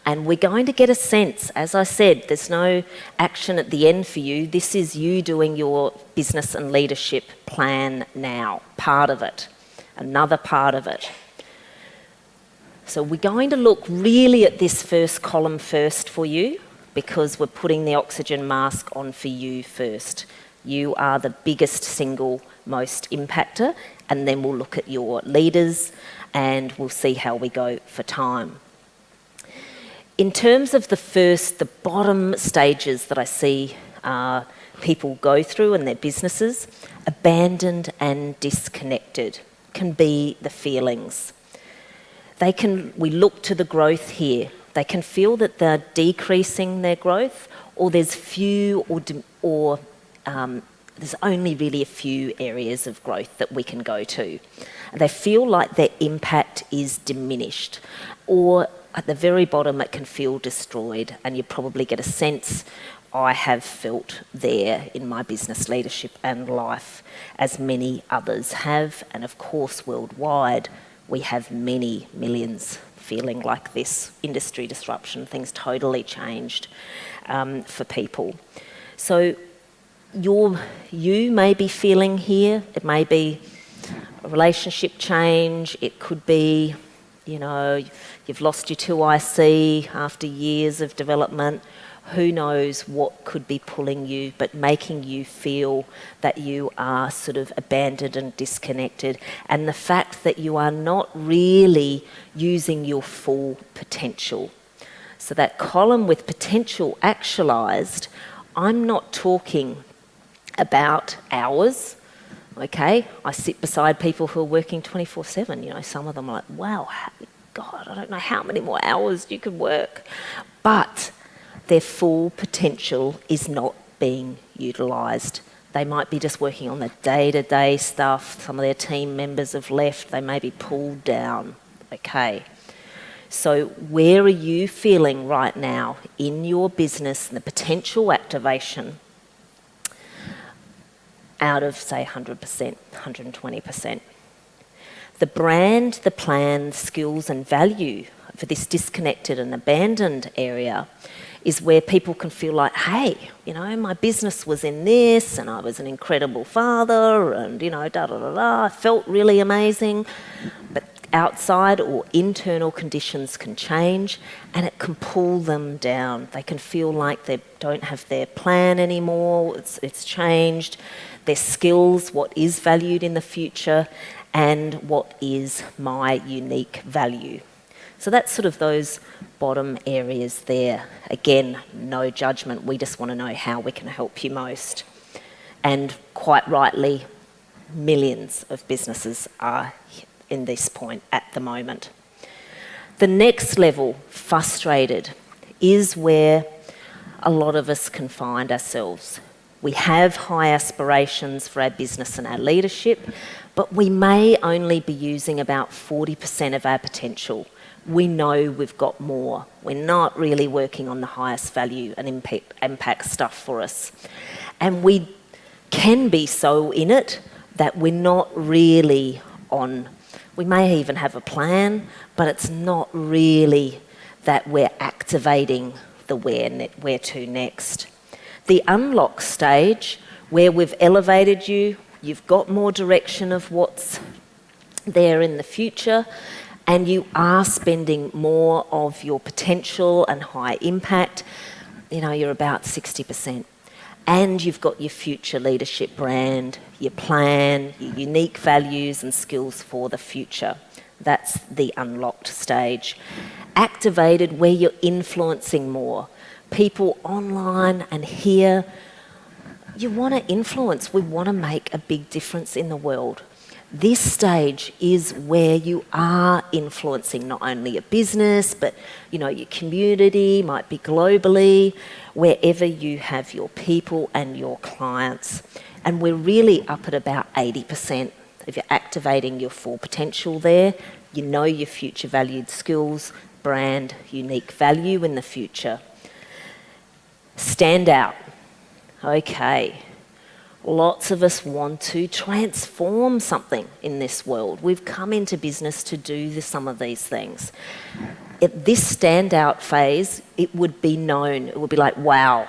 and we're going to get a sense. As I said, there's no action at the end for you. This is you doing your business and leadership plan now, part of it, another part of it. So we're going to look really at this first column first for you, because we're putting the oxygen mask on for you first. You are the biggest single most impactor, and then we'll look at your leaders and we'll see how we go for time. In terms of the bottom stages that I see people go through in their businesses, abandoned and disconnected can be the feelings. We look to the growth here. They can feel that they're decreasing their growth, or there's few or there's only really a few areas of growth that we can go to. They feel like their impact is diminished, or at the very bottom it can feel destroyed, and you probably get a sense I have felt there in my business leadership and life, as many others have, and of course worldwide we have many millions feeling like this. Industry disruption, things totally changed for people. So you may be feeling here, it may be a relationship change, it could be, you've lost your 2IC after years of development. Who knows what could be pulling you, but making you feel that you are sort of abandoned and disconnected, and the fact that you are not really using your full potential. So that column with potential actualised, I'm not talking about hours, okay? I sit beside people who are working 24/7, some of them are like, wow, God, I don't know how many more hours you could work. But their full potential is not being utilised. They might be just working on the day-to-day stuff. Some of their team members have left. They may be pulled down. Okay. So where are you feeling right now in your business and the potential activation out of, say, 100%, 120%? The brand, the plan, skills and value for this disconnected and abandoned area is where people can feel like, hey, my business was in this and I was an incredible father and, I felt really amazing. But outside or internal conditions can change and it can pull them down. They can feel like they don't have their plan anymore, it's changed. Their skills, what is valued in the future, and what is my unique value. So that's sort of those bottom areas there. Again, no judgment. We just want to know how we can help you most. And quite rightly, millions of businesses are in this point at the moment. The next level, frustrated, is where a lot of us can find ourselves. We have high aspirations for our business and our leadership, but we may only be using about 40% of our potential. We know we've got more. We're not really working on the highest value and impact stuff for us. And we can be so in it that we're not really on. We may even have a plan, but it's not really that we're activating the where to next. The unlock stage, where we've elevated you, you've got more direction of what's there in the future, and you are spending more of your potential and high impact, you're about 60%. And you've got your future leadership brand, your plan, your unique values and skills for the future. That's the unlocked stage. Activated, where you're influencing more. People online and here, you want to influence. We want to make a big difference in the world. This stage is where you are influencing not only your business, but your community, might be globally, wherever you have your people and your clients. And we're really up at about 80%. If you're activating your full potential there, your future valued skills, brand, unique value in the future. Stand out. Okay. Lots of us want to transform something in this world. We've come into business to do some of these things. At this standout phase, it would be known. It would be like, wow,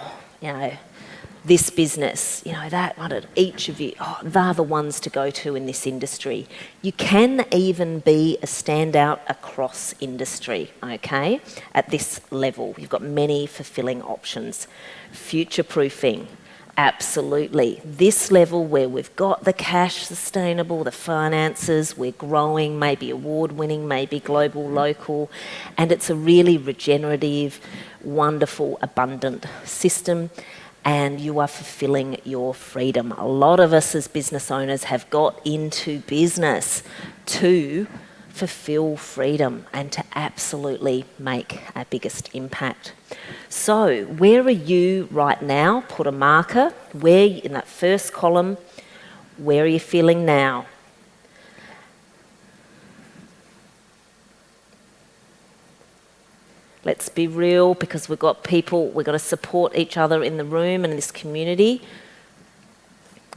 this business, that one, each of you, they're the ones to go to in this industry. You can even be a standout across industry, okay, at this level. You've got many fulfilling options. Future-proofing. Absolutely. This level where we've got the cash sustainable, the finances, we're growing, maybe award-winning, maybe global, local, and it's a really regenerative, wonderful, abundant system, and you are fulfilling your freedom. A lot of us as business owners have got into business to fulfill freedom and to absolutely make our biggest impact. So, where are you right now? Put a marker. Where, in that first column, where are you feeling now? Let's be real, because we've got people, we've got to support each other in the room and in this community.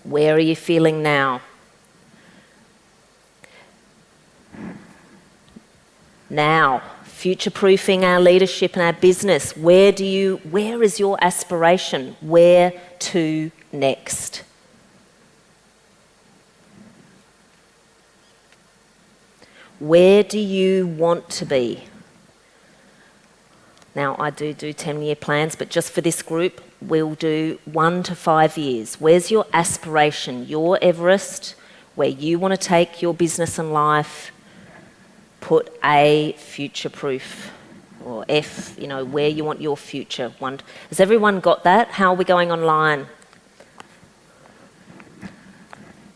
Where are you feeling now? Now, future-proofing our leadership and our business. Where is your aspiration? Where to next? Where do you want to be? Now, I do 10-year plans, but just for this group, we'll do 1 to 5 years. Where's your aspiration, your Everest, where you want to take your business and life? Put A, future-proof, or F, where you want your future. Has everyone got that? How are we going online?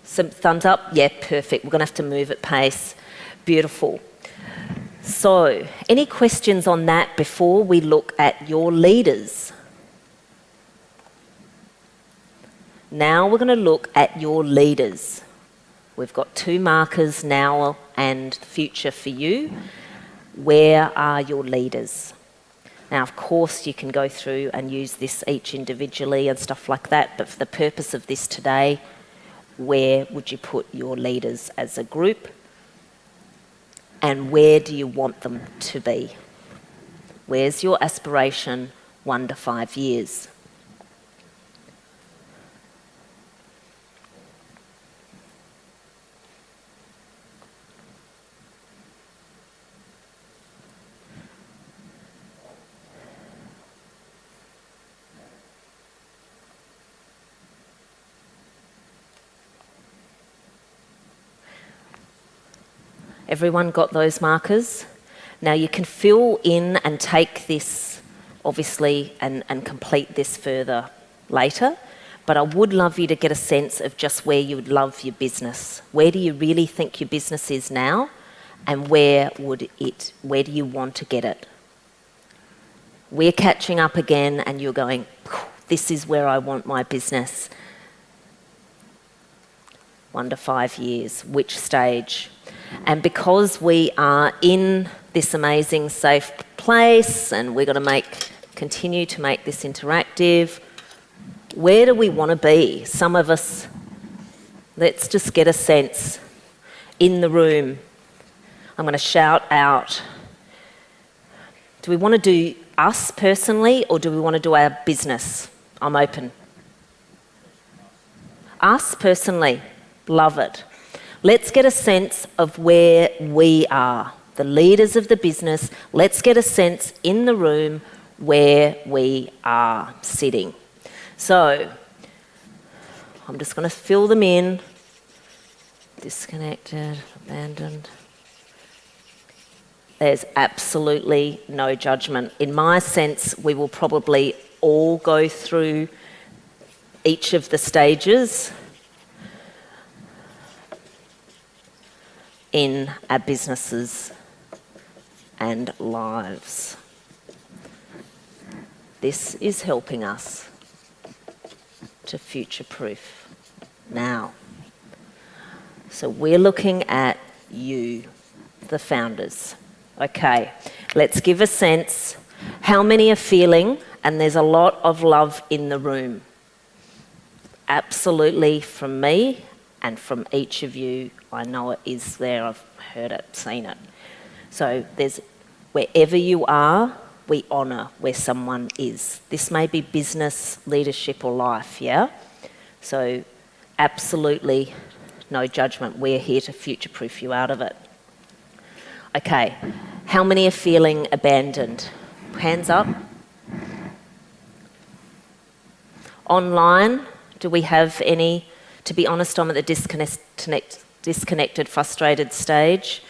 Some thumbs up? Yeah, perfect. We're going to have to move at pace. Beautiful. So, any questions on that before we look at your leaders? Now we're going to look at your leaders. We've got 2 markers, now and future for you. Where are your leaders? Now, of course, you can go through and use this each individually and stuff like that, but for the purpose of this today, where would you put your leaders as a group? And where do you want them to be? Where's your aspiration 1 to 5 years? Everyone got those markers? Now you can fill in and take this, obviously, and complete this further later, but I would love you to get a sense of just where you would love your business. Where do you really think your business is now, and where do you want to get it? We're catching up again and you're going, this is where I want my business. 1 to 5 years, which stage? And because we are in this amazing safe place and we're going to continue to make this interactive, where do we want to be? Some of us, let's just get a sense in the room. I'm going to shout out. Do we want to do us personally, or do we want to do our business? I'm open. Us personally. Love it. Let's get a sense of where we are, the leaders of the business. Let's get a sense in the room where we are sitting. So, I'm just going to fill them in. Disconnected, abandoned. There's absolutely no judgment. In my sense, we will probably all go through each of the stages in our businesses and lives. This is helping us to future-proof now. So we're looking at you, the founders. Okay, let's give a sense. How many are feeling, and there's a lot of love in the room? Absolutely, from me and from each of you. I know it is there, I've heard it, seen it. So there's, wherever you are, we honour where someone is. This may be business, leadership or life, yeah? So absolutely no judgment. We're here to future-proof you out of it. Okay, how many are feeling abandoned? Hands up. Online, do we have any? To be honest, I'm at the disconnected, frustrated stage.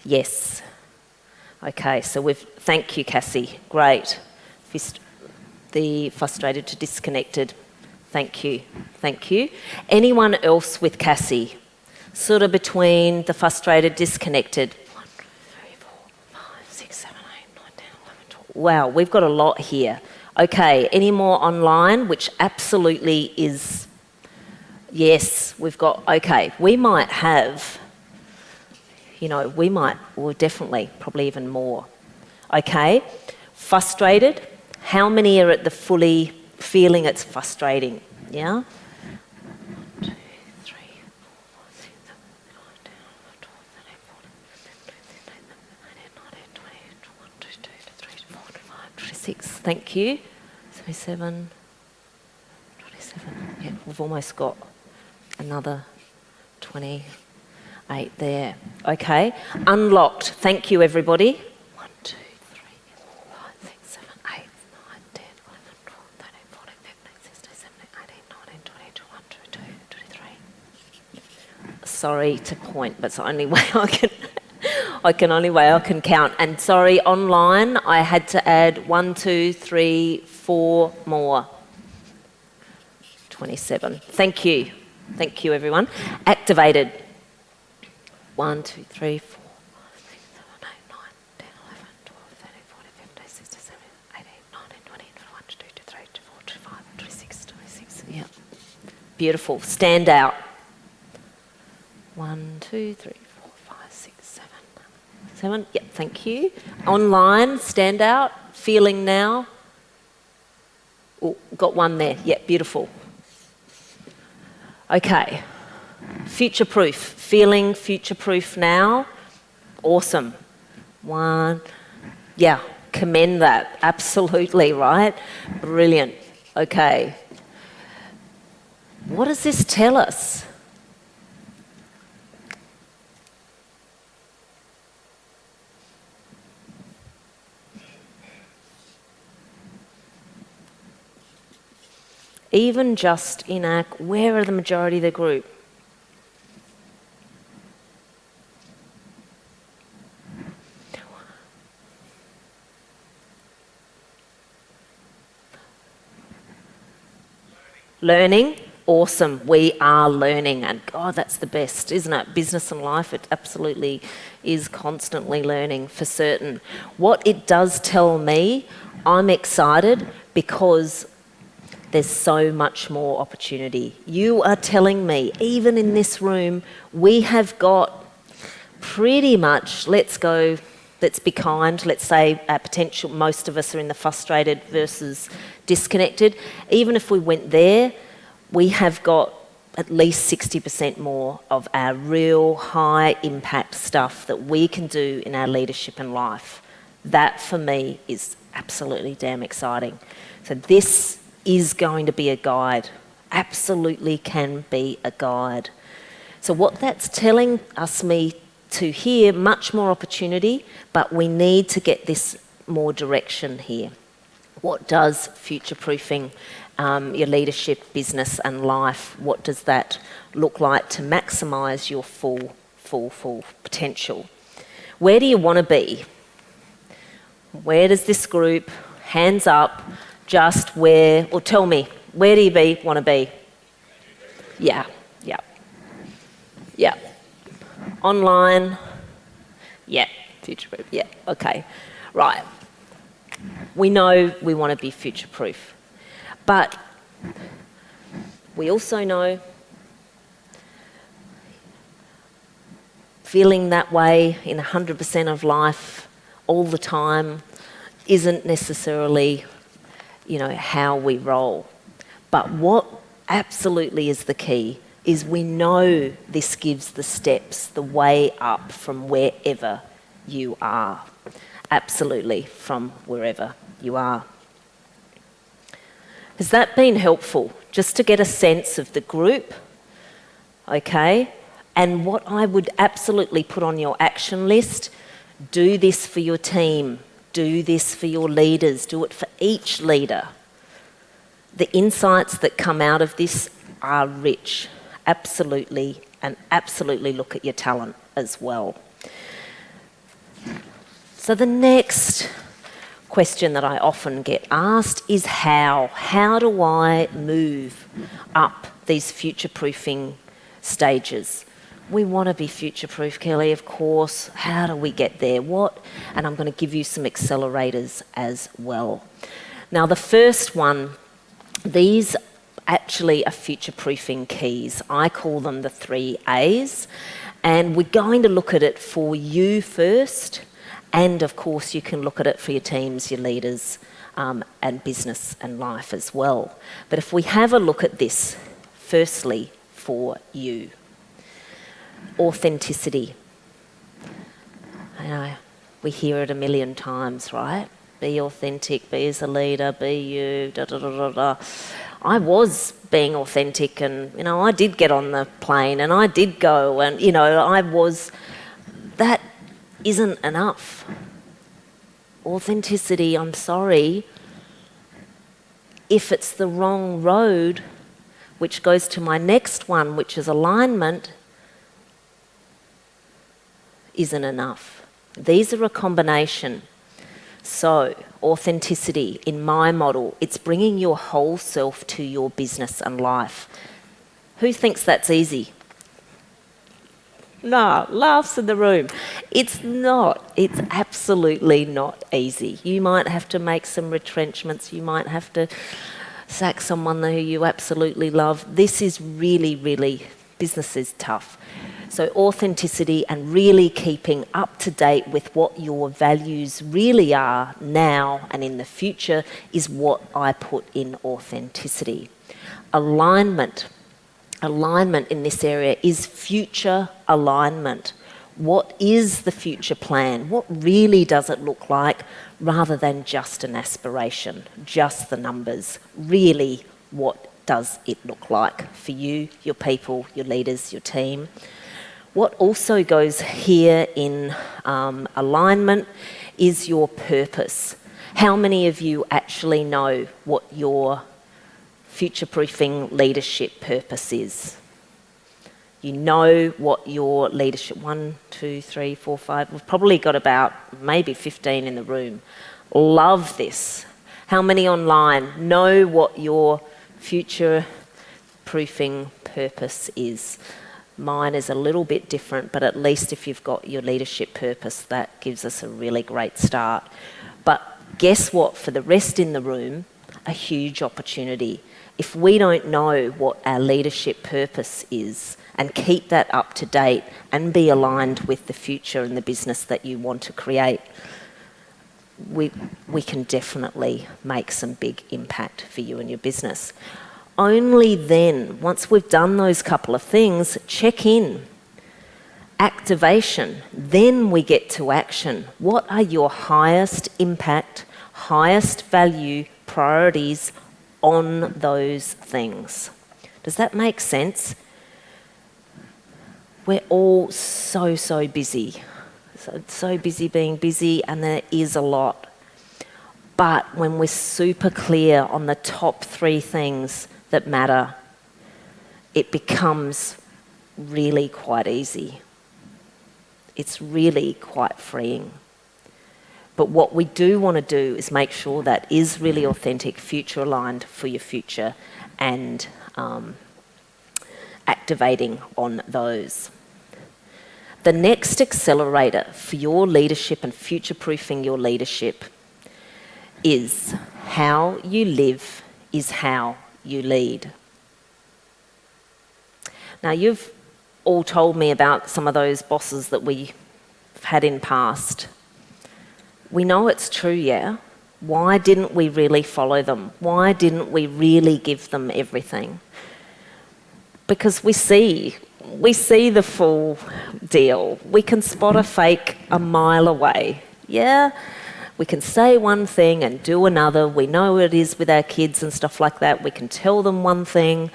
Yes. Okay, so thank you, Cassie. Great. The frustrated to disconnected. Thank you. Thank you. Anyone else with Cassie? Sort of between the frustrated, disconnected. 6, 7, 8, 9, 10, 11, 12. Wow, we've got a lot here. Okay, any more online, which absolutely is, yes, we've got, okay, we might have, well, definitely, probably even more. Okay, frustrated. How many are at the fully feeling it's frustrating? Yeah? 1, 2, 3, 4, 5, 6, 7, 8, 9, 10, 11, 12, 13, 14, 15, 16, 17, 18, 19, 20, 21, 22, 23, 24, 25, 26. Thank you. 27, 27. Yeah, we've almost got another 28 there. Okay. Unlocked. Thank you, everybody. 1, 2, 3, 4, 5, 6, 7, 8, 9, 10, 11, 12, 13, 14, 15, 16, 17, 18, 19, 20, 21, 22, 23. Sorry to point, but it's the only way I can count. And sorry, online, I had to add 1, 2, 3, 4 more. 27. Thank you. Thank you, everyone. Activated. 1, 2, 3, 4, 5, 6, 7, 8, 9, 10, 11, 12, 13, 14, 15, 16, 17, 18, 19, 20, 21, 22, 23, 24, 25, 26, 26. Yeah. Beautiful. Stand out. 1, 2, 3, 4, 5, 6, 7. 7. Yep, thank you. Online, stand out. Feeling now. Oh, got one there. Yep, beautiful. Okay. Future-proof. Feeling future-proof now. Awesome. 1. Yeah, commend that. Absolutely, right? Brilliant. Okay. What does this tell us? Even just in where are the majority of the group? Learning. Awesome. We are learning. And God, that's the best, isn't it? Business and life, it absolutely is constantly learning for certain. What it does tell me, I'm excited because there's so much more opportunity. You are telling me, even in this room, we have got pretty much, let's be kind, let's say potential, most of us are in the frustrated versus disconnected. Even if we went there, we have got at least 60% more of our real high impact stuff that we can do in our leadership and life. That for me is absolutely damn exciting. So this is going to be a guide, absolutely can be a guide. So what that's telling me to hear, much more opportunity, but we need to get this more direction here. What does future-proofing your leadership, business and life, what does that look like to maximise your full potential? Where do you want to be? Where does this group, hands up, just where, or tell me, where do you want to be? Yeah. Online? Yeah. Future-proof? Yeah. Okay. Right. We know we want to be future-proof. But we also know feeling that way in 100% of life all the time isn't necessarily, how we roll. But what absolutely is the key is we know this gives the steps, the way up from wherever you are. Absolutely, from wherever you are. Has that been helpful? Just to get a sense of the group, okay? And what I would absolutely put on your action list, do this for your team, do this for your leaders, do it for each leader. The insights that come out of this are rich, absolutely, and absolutely look at your talent as well. So the next question that I often get asked is how? How do I move up these future-proofing stages? We want to be future-proof, Kelly, of course. How do we get there? What? And I'm going to give you some accelerators as well. Now, the first one, these actually are future-proofing keys. I call them the 3 A's. And we're going to look at it for you first. And, of course, you can look at it for your teams, your leaders, and business and life as well. But if we have a look at this, firstly, for you. Authenticity. I know, we hear it a million times, right? Be authentic, be as a leader, be you, da da da da da. I was being authentic and, I did get on the plane and I did go and, that isn't enough. Authenticity, I'm sorry, if it's the wrong road, which goes to my next one, which is alignment, isn't enough. These are a combination. So, authenticity, in my model, it's bringing your whole self to your business and life. Who thinks that's easy? No, laughs in the room. It's not. It's absolutely not easy. You might have to make some retrenchments. You might have to sack someone who you absolutely love. This is really, business is tough. So authenticity and really keeping up to date with what your values really are now and in the future is what I put in authenticity. Alignment. Alignment in this area is future alignment. What is the future plan? What really does it look like rather than just an aspiration, just the numbers? Really, what does it look like for you, your people, your leaders, your team? What also goes here in alignment is your purpose. How many of you actually know what your future-proofing leadership purpose is? You know what your leadership, 1, 2, 3, 4, 5, we've probably got about maybe 15 in the room. Love this. How many online know what your future-proofing purpose is? Mine is a little bit different, but at least if you've got your leadership purpose, that gives us a really great start. But guess what? For the rest in the room, a huge opportunity. If we don't know what our leadership purpose is and keep that up to date and be aligned with the future and the business that you want to create, we can definitely make some big impact for you and your business. Only then, once we've done those couple of things, check in. Activation. Then we get to action. What are your highest impact, highest value priorities on those things? Does that make sense? We're all so busy. So busy being busy, and there is a lot. But when we're super clear on the top 3 things that matter, it becomes really quite easy. It's really quite freeing. But what we do want to do is make sure that is really authentic, future aligned for your future, and activating on those. The next accelerator for your leadership and future-proofing your leadership is how you live is how you lead. Now, you've all told me about some of those bosses that we've had in past. We know it's true, yeah? Why didn't we really follow them? Why didn't we really give them everything? Because we see the full deal. We can spot a fake a mile away, yeah? We can say one thing and do another. We know it is with our kids and stuff like that. We can tell them one thing,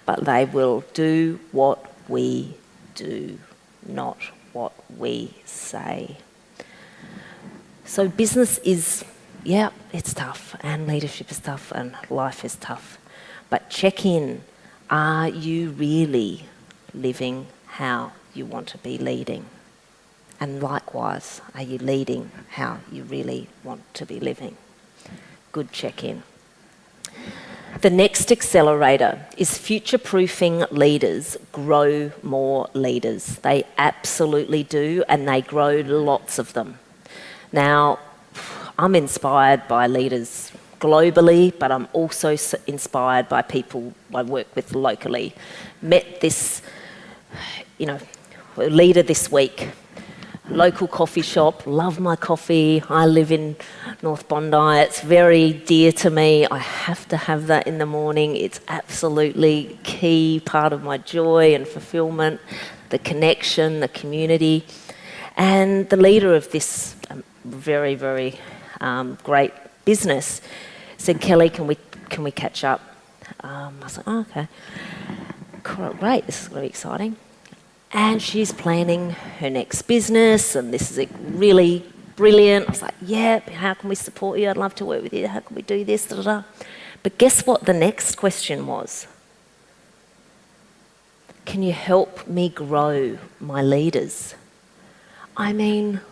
but they will do what we do, not what we say. So business is, yeah, it's tough, and leadership is tough, and life is tough. But check in. Are you really living how you want to be leading? And likewise, are you leading how you really want to be living? Good check-in. The next accelerator is future-proofing leaders grow more leaders. They absolutely do, and they grow lots of them. Now, I'm inspired by leaders globally, but I'm also inspired by people I work with locally. Met this, leader this week. Local coffee shop, love my coffee. I live in North Bondi. It's very dear to me. I have to have that in the morning. It's absolutely key part of my joy and fulfillment, the connection, the community. And the leader of this very, very great business said, Kellie, can we catch up? I was like, oh, okay. Great, this is going to be exciting. And she's planning her next business, and this is really brilliant. I was like, yeah, how can we support you? I'd love to work with you. How can we do this? Da, da, da. But guess what the next question was? Can you help me grow my leaders? I mean,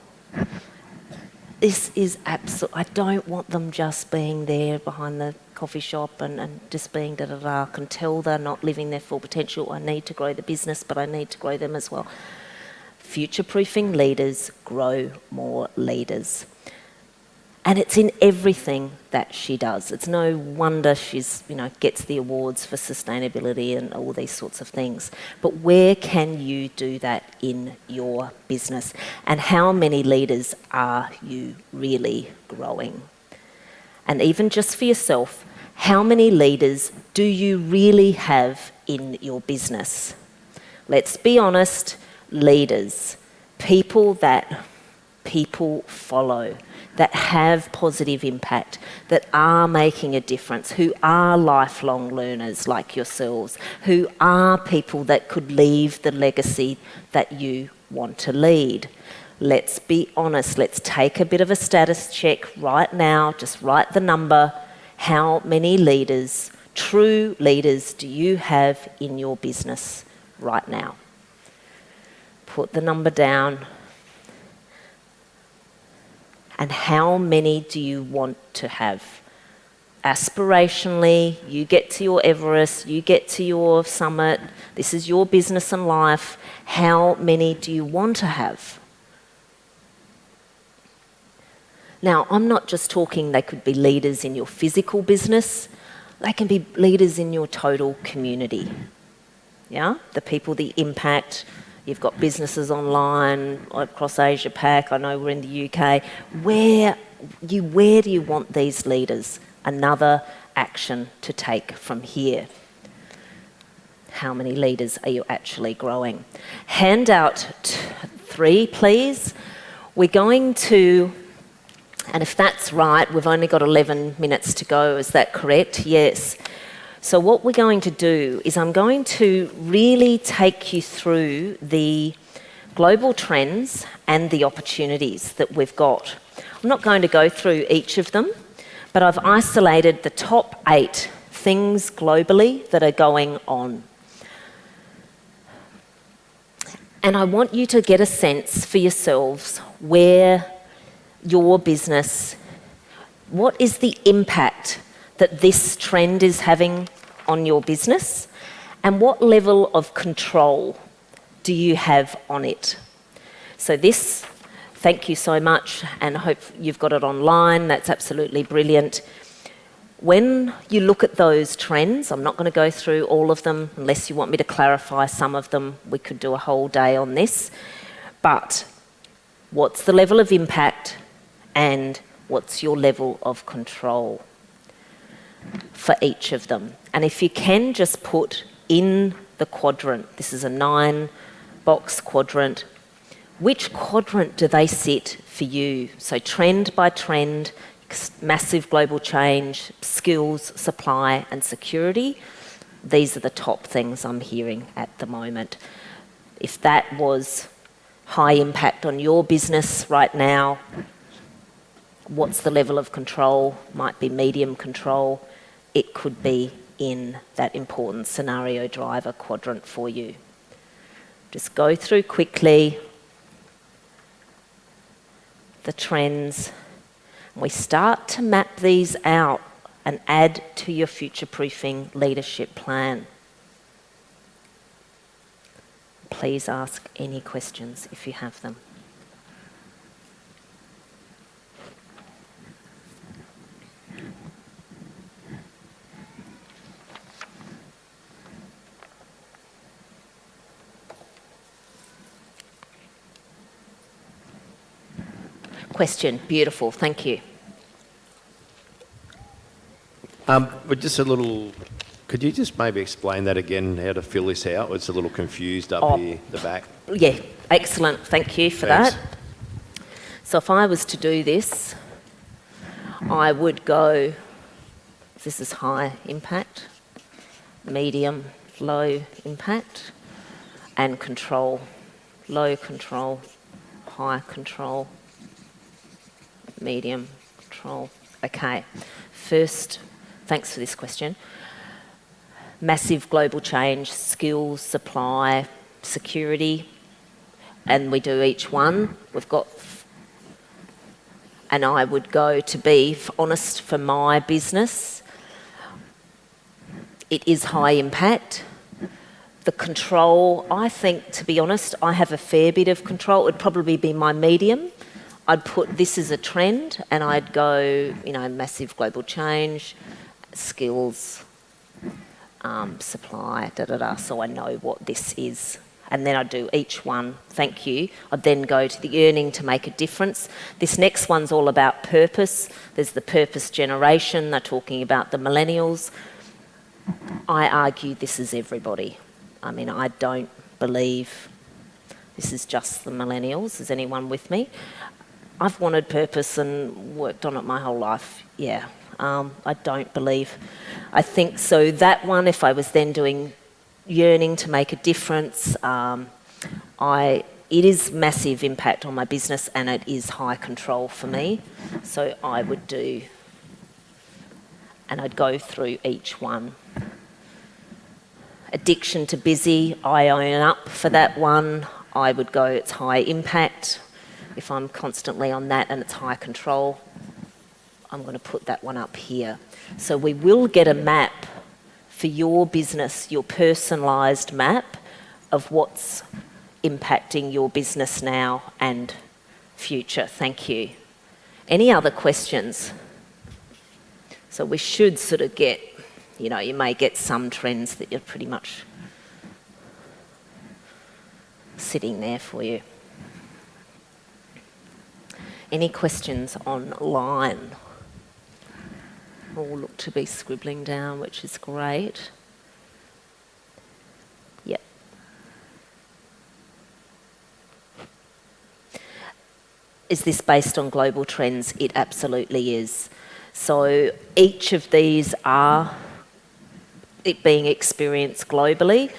this is absolute. I don't want them just being there behind the coffee shop and just being da-da-da. I can tell they're not living their full potential. I need to grow the business, but I need to grow them as well. Future-proofing leaders grow more leaders. And it's in everything that she does. It's no wonder she's, gets the awards for sustainability and all these sorts of things. But where can you do that in your business? And how many leaders are you really growing? And even just for yourself, how many leaders do you really have in your business? Let's be honest, leaders, people that people follow, that have positive impact, that are making a difference, who are lifelong learners like yourselves, who are people that could leave the legacy that you want to lead. Let's be honest, let's take a bit of a status check right now, just write the number. How many leaders, true leaders, do you have in your business right now? Put the number down. And how many do you want to have? Aspirationally, you get to your Everest, you get to your summit, this is your business and life. How many do you want to have? Now, I'm not just talking they could be leaders in your physical business, they can be leaders in your total community. Yeah? The people, the impact. You've got businesses online across Asia Pac. I know we're in the UK. Where do you want these leaders? Another action to take from here. How many leaders are you actually growing? Hand out 3, please. We're going to, and if that's right, we've only got 11 minutes to go. Is that correct? Yes. So what we're going to do is I'm going to really take you through the global trends and the opportunities that we've got. I'm not going to go through each of them, but I've isolated the top 8 things globally that are going on. And I want you to get a sense for yourselves where your business, what is the impact that this trend is having on your business, and what level of control do you have on it? So this, thank you so much, and I hope you've got it online. That's absolutely brilliant. When you look at those trends, I'm not going to go through all of them unless you want me to clarify some of them. We could do a whole day on this. But what's the level of impact and what's your level of control for each of them? And if you can just put in the quadrant, this is a 9-box quadrant, which quadrant do they sit for you? So trend by trend, massive global change, skills, supply and security. These are the top things I'm hearing at the moment. If that was high impact on your business right now, what's the level of control? Might be medium control. It could be in that important scenario driver quadrant for you. Just go through quickly the trends. We start to map these out and add to your future-proofing leadership plan. Please ask any questions if you have them. Question, beautiful, thank you. But just a little, could you just maybe explain that again, how to fill this out? It's a little confused up here, the back. Yeah, excellent, thank you for Thanks. that. So if I was to do this, I would go, this is high impact, medium, low impact, and control, low control, high control, medium control. Okay, first, thanks for this question. Massive global change, skills, supply, security, and we do each one. We've got, and I would go to be honest for my business. It is high impact. The control, I think, to be honest, I have a fair bit of control. It would probably be my medium. I'd put this as a trend and I'd go, massive global change, skills, supply, so I know what this is. And then I'd do each one, thank you. I'd then go to the earning to make a difference. This next one's all about purpose. There's the purpose generation, they're talking about the millennials. I argue this is everybody. I don't believe this is just the millennials. Is anyone with me? I've wanted purpose and worked on it my whole life, yeah. I don't believe. I think so that one, if I was then doing yearning to make a difference, it is massive impact on my business and it is high control for me. So I would do, and I'd go through each one. Addiction to busy, I own up for that one. I would go, it's high impact. If I'm constantly on that and it's high control, I'm going to put that one up here. So we will get a map for your business, your personalised map of what's impacting your business now and future. Thank you. Any other questions? So we should sort of get, you may get some trends that you're pretty much sitting there for you. Any questions online? All look to be scribbling down, which is great. Yep. Is this based on global trends? It absolutely is. So each of these are it being experienced globally,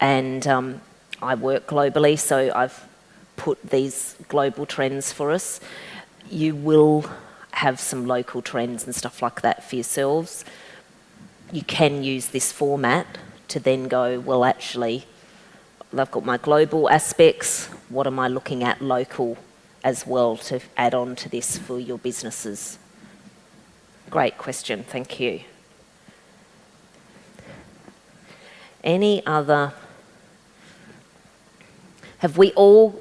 and I work globally, so I've put these global trends for us. You will have some local trends and stuff like that for yourselves. You can use this format to then go, well, actually, I've got my global aspects. What am I looking at local as well to add on to this for your businesses? Great question, thank you. Any other? Have we all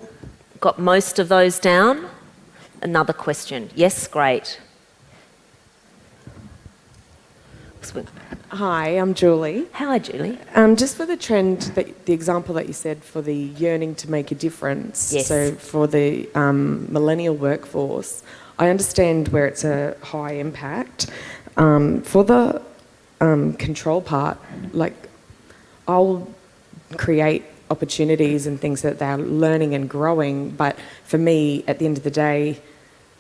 got most of those down? Another question. Yes, great. Hi, I'm Julie. Hi, Julie. Just for the trend, the example that you said for the yearning to make a difference, yes. So for the millennial workforce, I understand where it's a high impact. For the control part, I'll create opportunities and things that they're learning and growing, but for me, at the end of the day,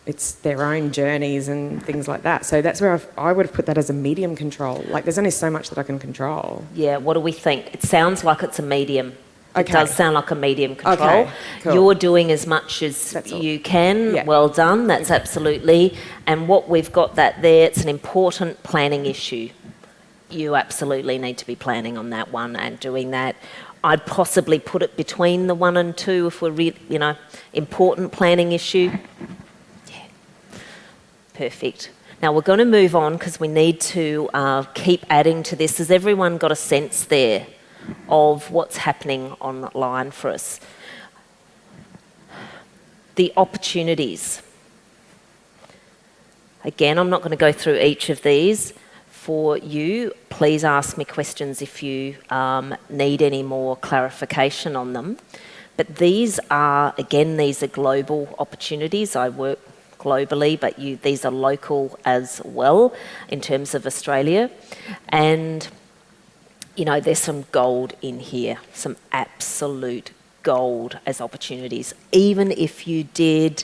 it's their own journeys and things like that. So that's where I would have put that as a medium control. There's only so much that I can control. Yeah, what do we think? It sounds like it's a medium. Okay. It does sound like a medium control. Okay, cool. You're doing as much as you can. Yeah. Well done, that's absolutely. And what we've got that there, it's an important planning issue. You absolutely need to be planning on that one and doing that. I'd possibly put it between the 1 and 2 if we're important planning issue. Yeah, perfect. Now we're going to move on because we need to keep adding to this. Has everyone got a sense there of what's happening online for us? The opportunities. Again, I'm not going to go through each of these for you. Please ask me questions if you need any more clarification on them. But these are global opportunities. I work globally, but these are local as well in terms of Australia. And, you know, there's some gold in here, some absolute gold as opportunities. Even if you did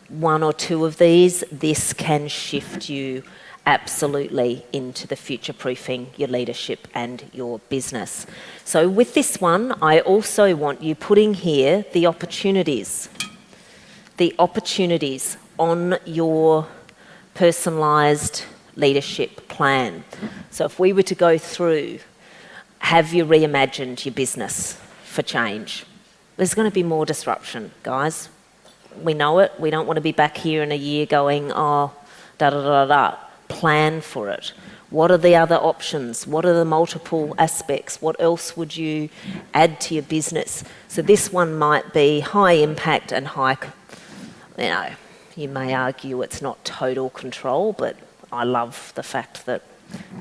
one or two of these, this can shift you absolutely into the future-proofing your leadership and your business. So with this one, I also want you putting here the opportunities on your personalised leadership plan. So if we were to go through, have you reimagined your business for change? There's going to be more disruption, guys. We know it. We don't want to be back here in a year going, oh, da-da-da-da. Plan for it. What are the other options? What are the multiple aspects? What else would you add to your business? So this one might be high impact and high, you know, you may argue it's not total control, but I love the fact that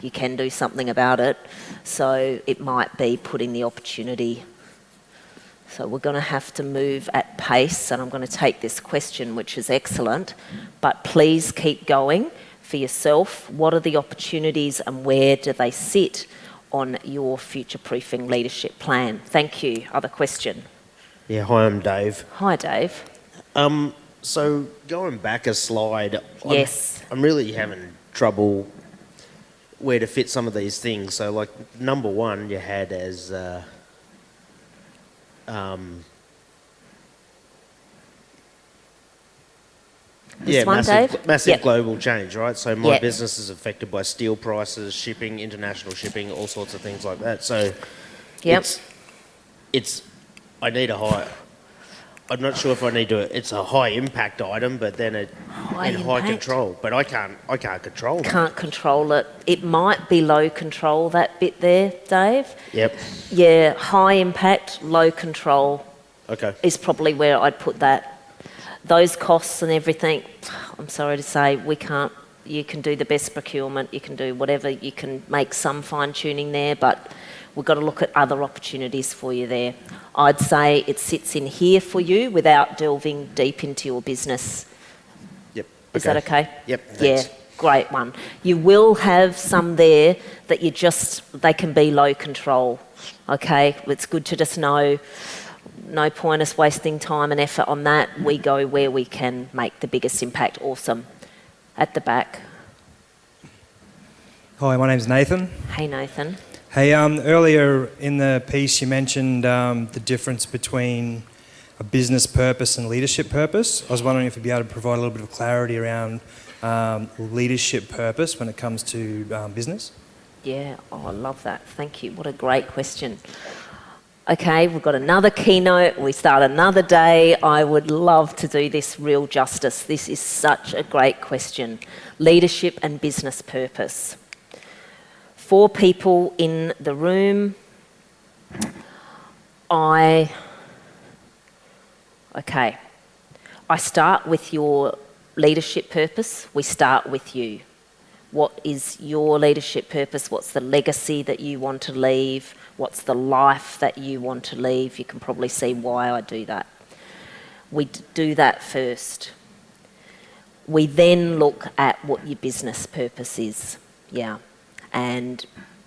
you can do something about it. So it might be putting the opportunity. So we're going to have to move at pace, and I'm going to take this question, which is excellent, but please keep going for yourself. What are the opportunities and where do they sit on your future-proofing leadership plan? Thank you. Other question? Yeah, hi, I'm Dave. Hi, Dave. So going back a slide, Yes. I'm really having trouble where to fit some of these things. So like number one you had as massive Yep. global change, right? So my Yep. business is affected by steel prices, shipping, international shipping, all sorts of things like that. So Yep. it's I need a high. I'm not sure if I need to. It's a high impact item, but then high impact. control. But I can't control it. Can't control it. It might be low control, that bit there, Dave. Yep. Yeah, high impact, low control Okay. is probably where I'd put that. Those costs and everything, I'm sorry to say, we can't. You can do the best procurement, you can do whatever, you can make some fine tuning there, but we've got to look at other opportunities for you there. I'd say it sits in here for you without delving deep into your business. Yep. Is that okay? Yep. Yeah, Thanks. great one. You will have some there that they can be low control. Okay, it's good to just know. No point us wasting time and effort on that. We go where we can make the biggest impact. Awesome. At the back. Hi, my name's Nathan. Hey, Nathan. Hey, earlier in the piece you mentioned the difference between a business purpose and leadership purpose. I was wondering if you'd be able to provide a little bit of clarity around leadership purpose when it comes to business. Yeah, I love that. Thank you. What a great question. Okay, we've got another keynote. We start another day. I would love to do this real justice. This is such a great question. Leadership and business purpose. 4 people in the room. I start with your leadership purpose. We start with you. What is your leadership purpose? What's the legacy that you want to leave? What's the life that you want to leave? You can probably see why I do that. We do that first. We then look at what your business purpose is. Yeah. And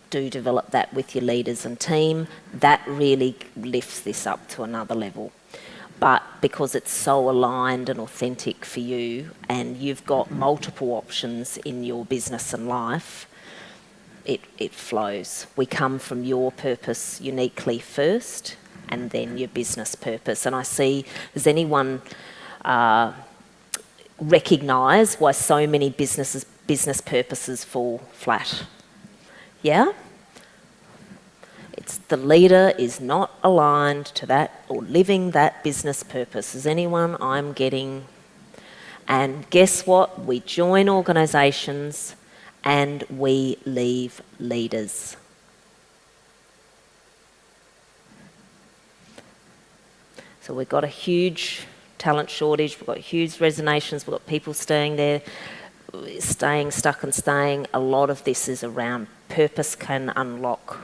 do develop that with your leaders and team. That really lifts this up to another level. But because it's so aligned and authentic for you and you've got multiple options in your business and life, it flows. We come from your purpose uniquely first and then your business purpose. And I see, does anyone recognise why so many business purposes fall flat? Yeah? It's the leader is not aligned to that or living that business purpose. Is anyone I'm getting? And guess what? We join organisations and we leave leaders. So we've got a huge talent shortage, we've got huge resignations, we've got people staying there, staying stuck and staying. A lot of this is around purpose can unlock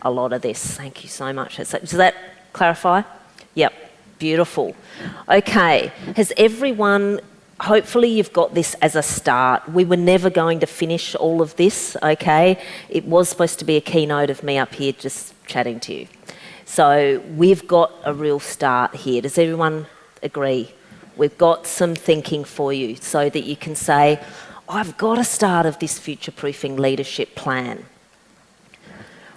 a lot of this. Thank you so much. Does that clarify? Yep, beautiful. Okay, has everyone, hopefully you've got this as a start. We were never going to finish all of this, okay? It was supposed to be a keynote of me up here just chatting to you. So we've got a real start here. Does everyone agree? We've got some thinking for you so that you can say, I've got a start of this future-proofing leadership plan.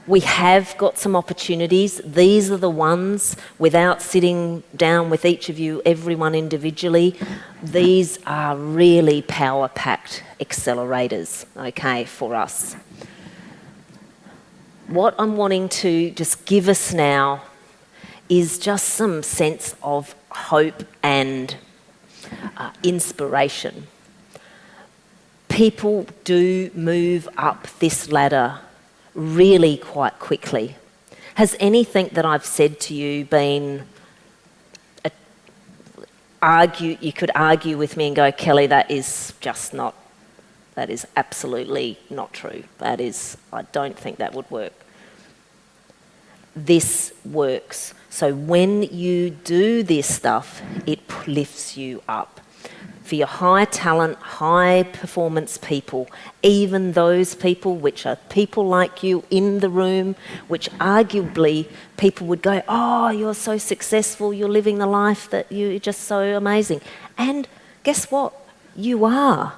We have got some opportunities. These are the ones, without sitting down with each of you, everyone individually, these are really power-packed accelerators, okay, for us. What I'm wanting to just give us now is just some sense of hope and inspiration. People do move up this ladder really quite quickly. Has anything that I've said to you been you could argue with me and go, Kellie, that is absolutely not true. I don't think that would work. This works. So when you do this stuff, it lifts you up. For your high talent, high performance people, even those people which are people like you in the room, which arguably people would go, oh, you're so successful, you're living the life that you're just so amazing. And guess what? You are.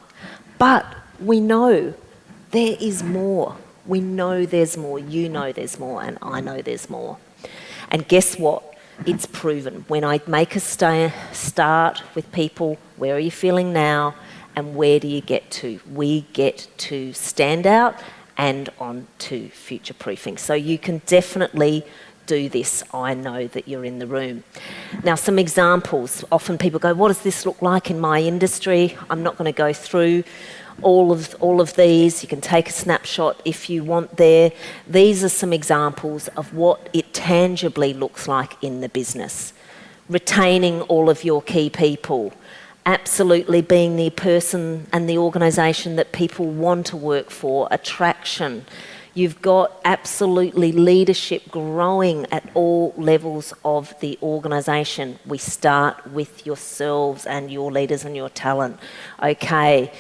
But we know there is more. We know there's more. You know there's more, and I know there's more. And guess what? It's proven. When I make a start with people, where are you feeling now, and where do you get to? We get to stand out and on to future-proofing. So you can definitely do this. I know that you're in the room. Now, some examples. Often people go, what does this look like in my industry? I'm not going to go through all of these. You can take a snapshot if you want there. These are some examples of what it tangibly looks like in the business. Retaining all of your key people. Absolutely being the person and the organisation that people want to work for. Attraction. You've got absolutely leadership growing at all levels of the organisation. We start with yourselves and your leaders and your talent. Okay.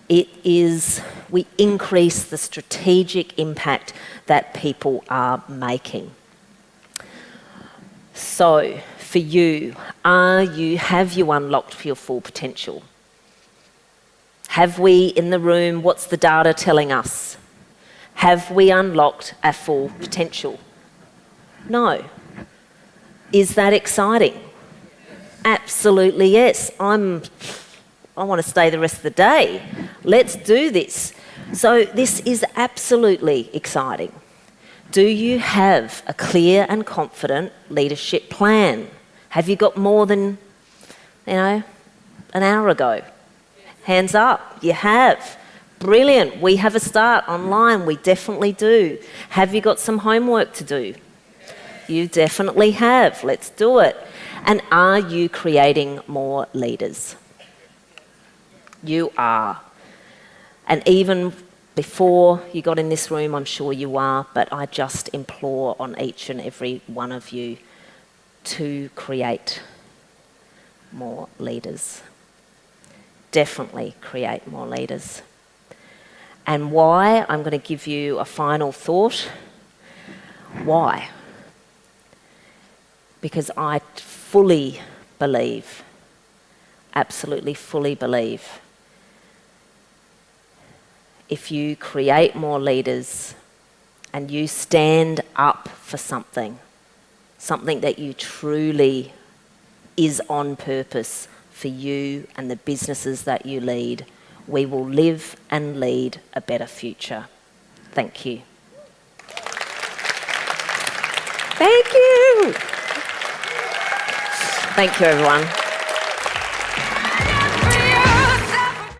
We increase the strategic impact that people are making. So, for you, have you unlocked your full potential? Have we in the room, what's the data telling us? Have we unlocked our full potential? No. Is that exciting? Absolutely yes. I want to stay the rest of the day. Let's do this. So this is absolutely exciting. Do you have a clear and confident leadership plan? Have you got more than, an hour ago? Hands up. You have. Brilliant. We have a start online. We definitely do. Have you got some homework to do? You definitely have. Let's do it. And are you creating more leaders? You are. And even before you got in this room, I'm sure you are, but I just implore on each and every one of you to create more leaders. Definitely create more leaders. And why? I'm going to give you a final thought. Why? Because I fully believe, absolutely fully believe, if you create more leaders and you stand up for something that you truly is on purpose for you and the businesses that you lead, we will live and lead a better future. Thank you. Thank you. Thank you, everyone.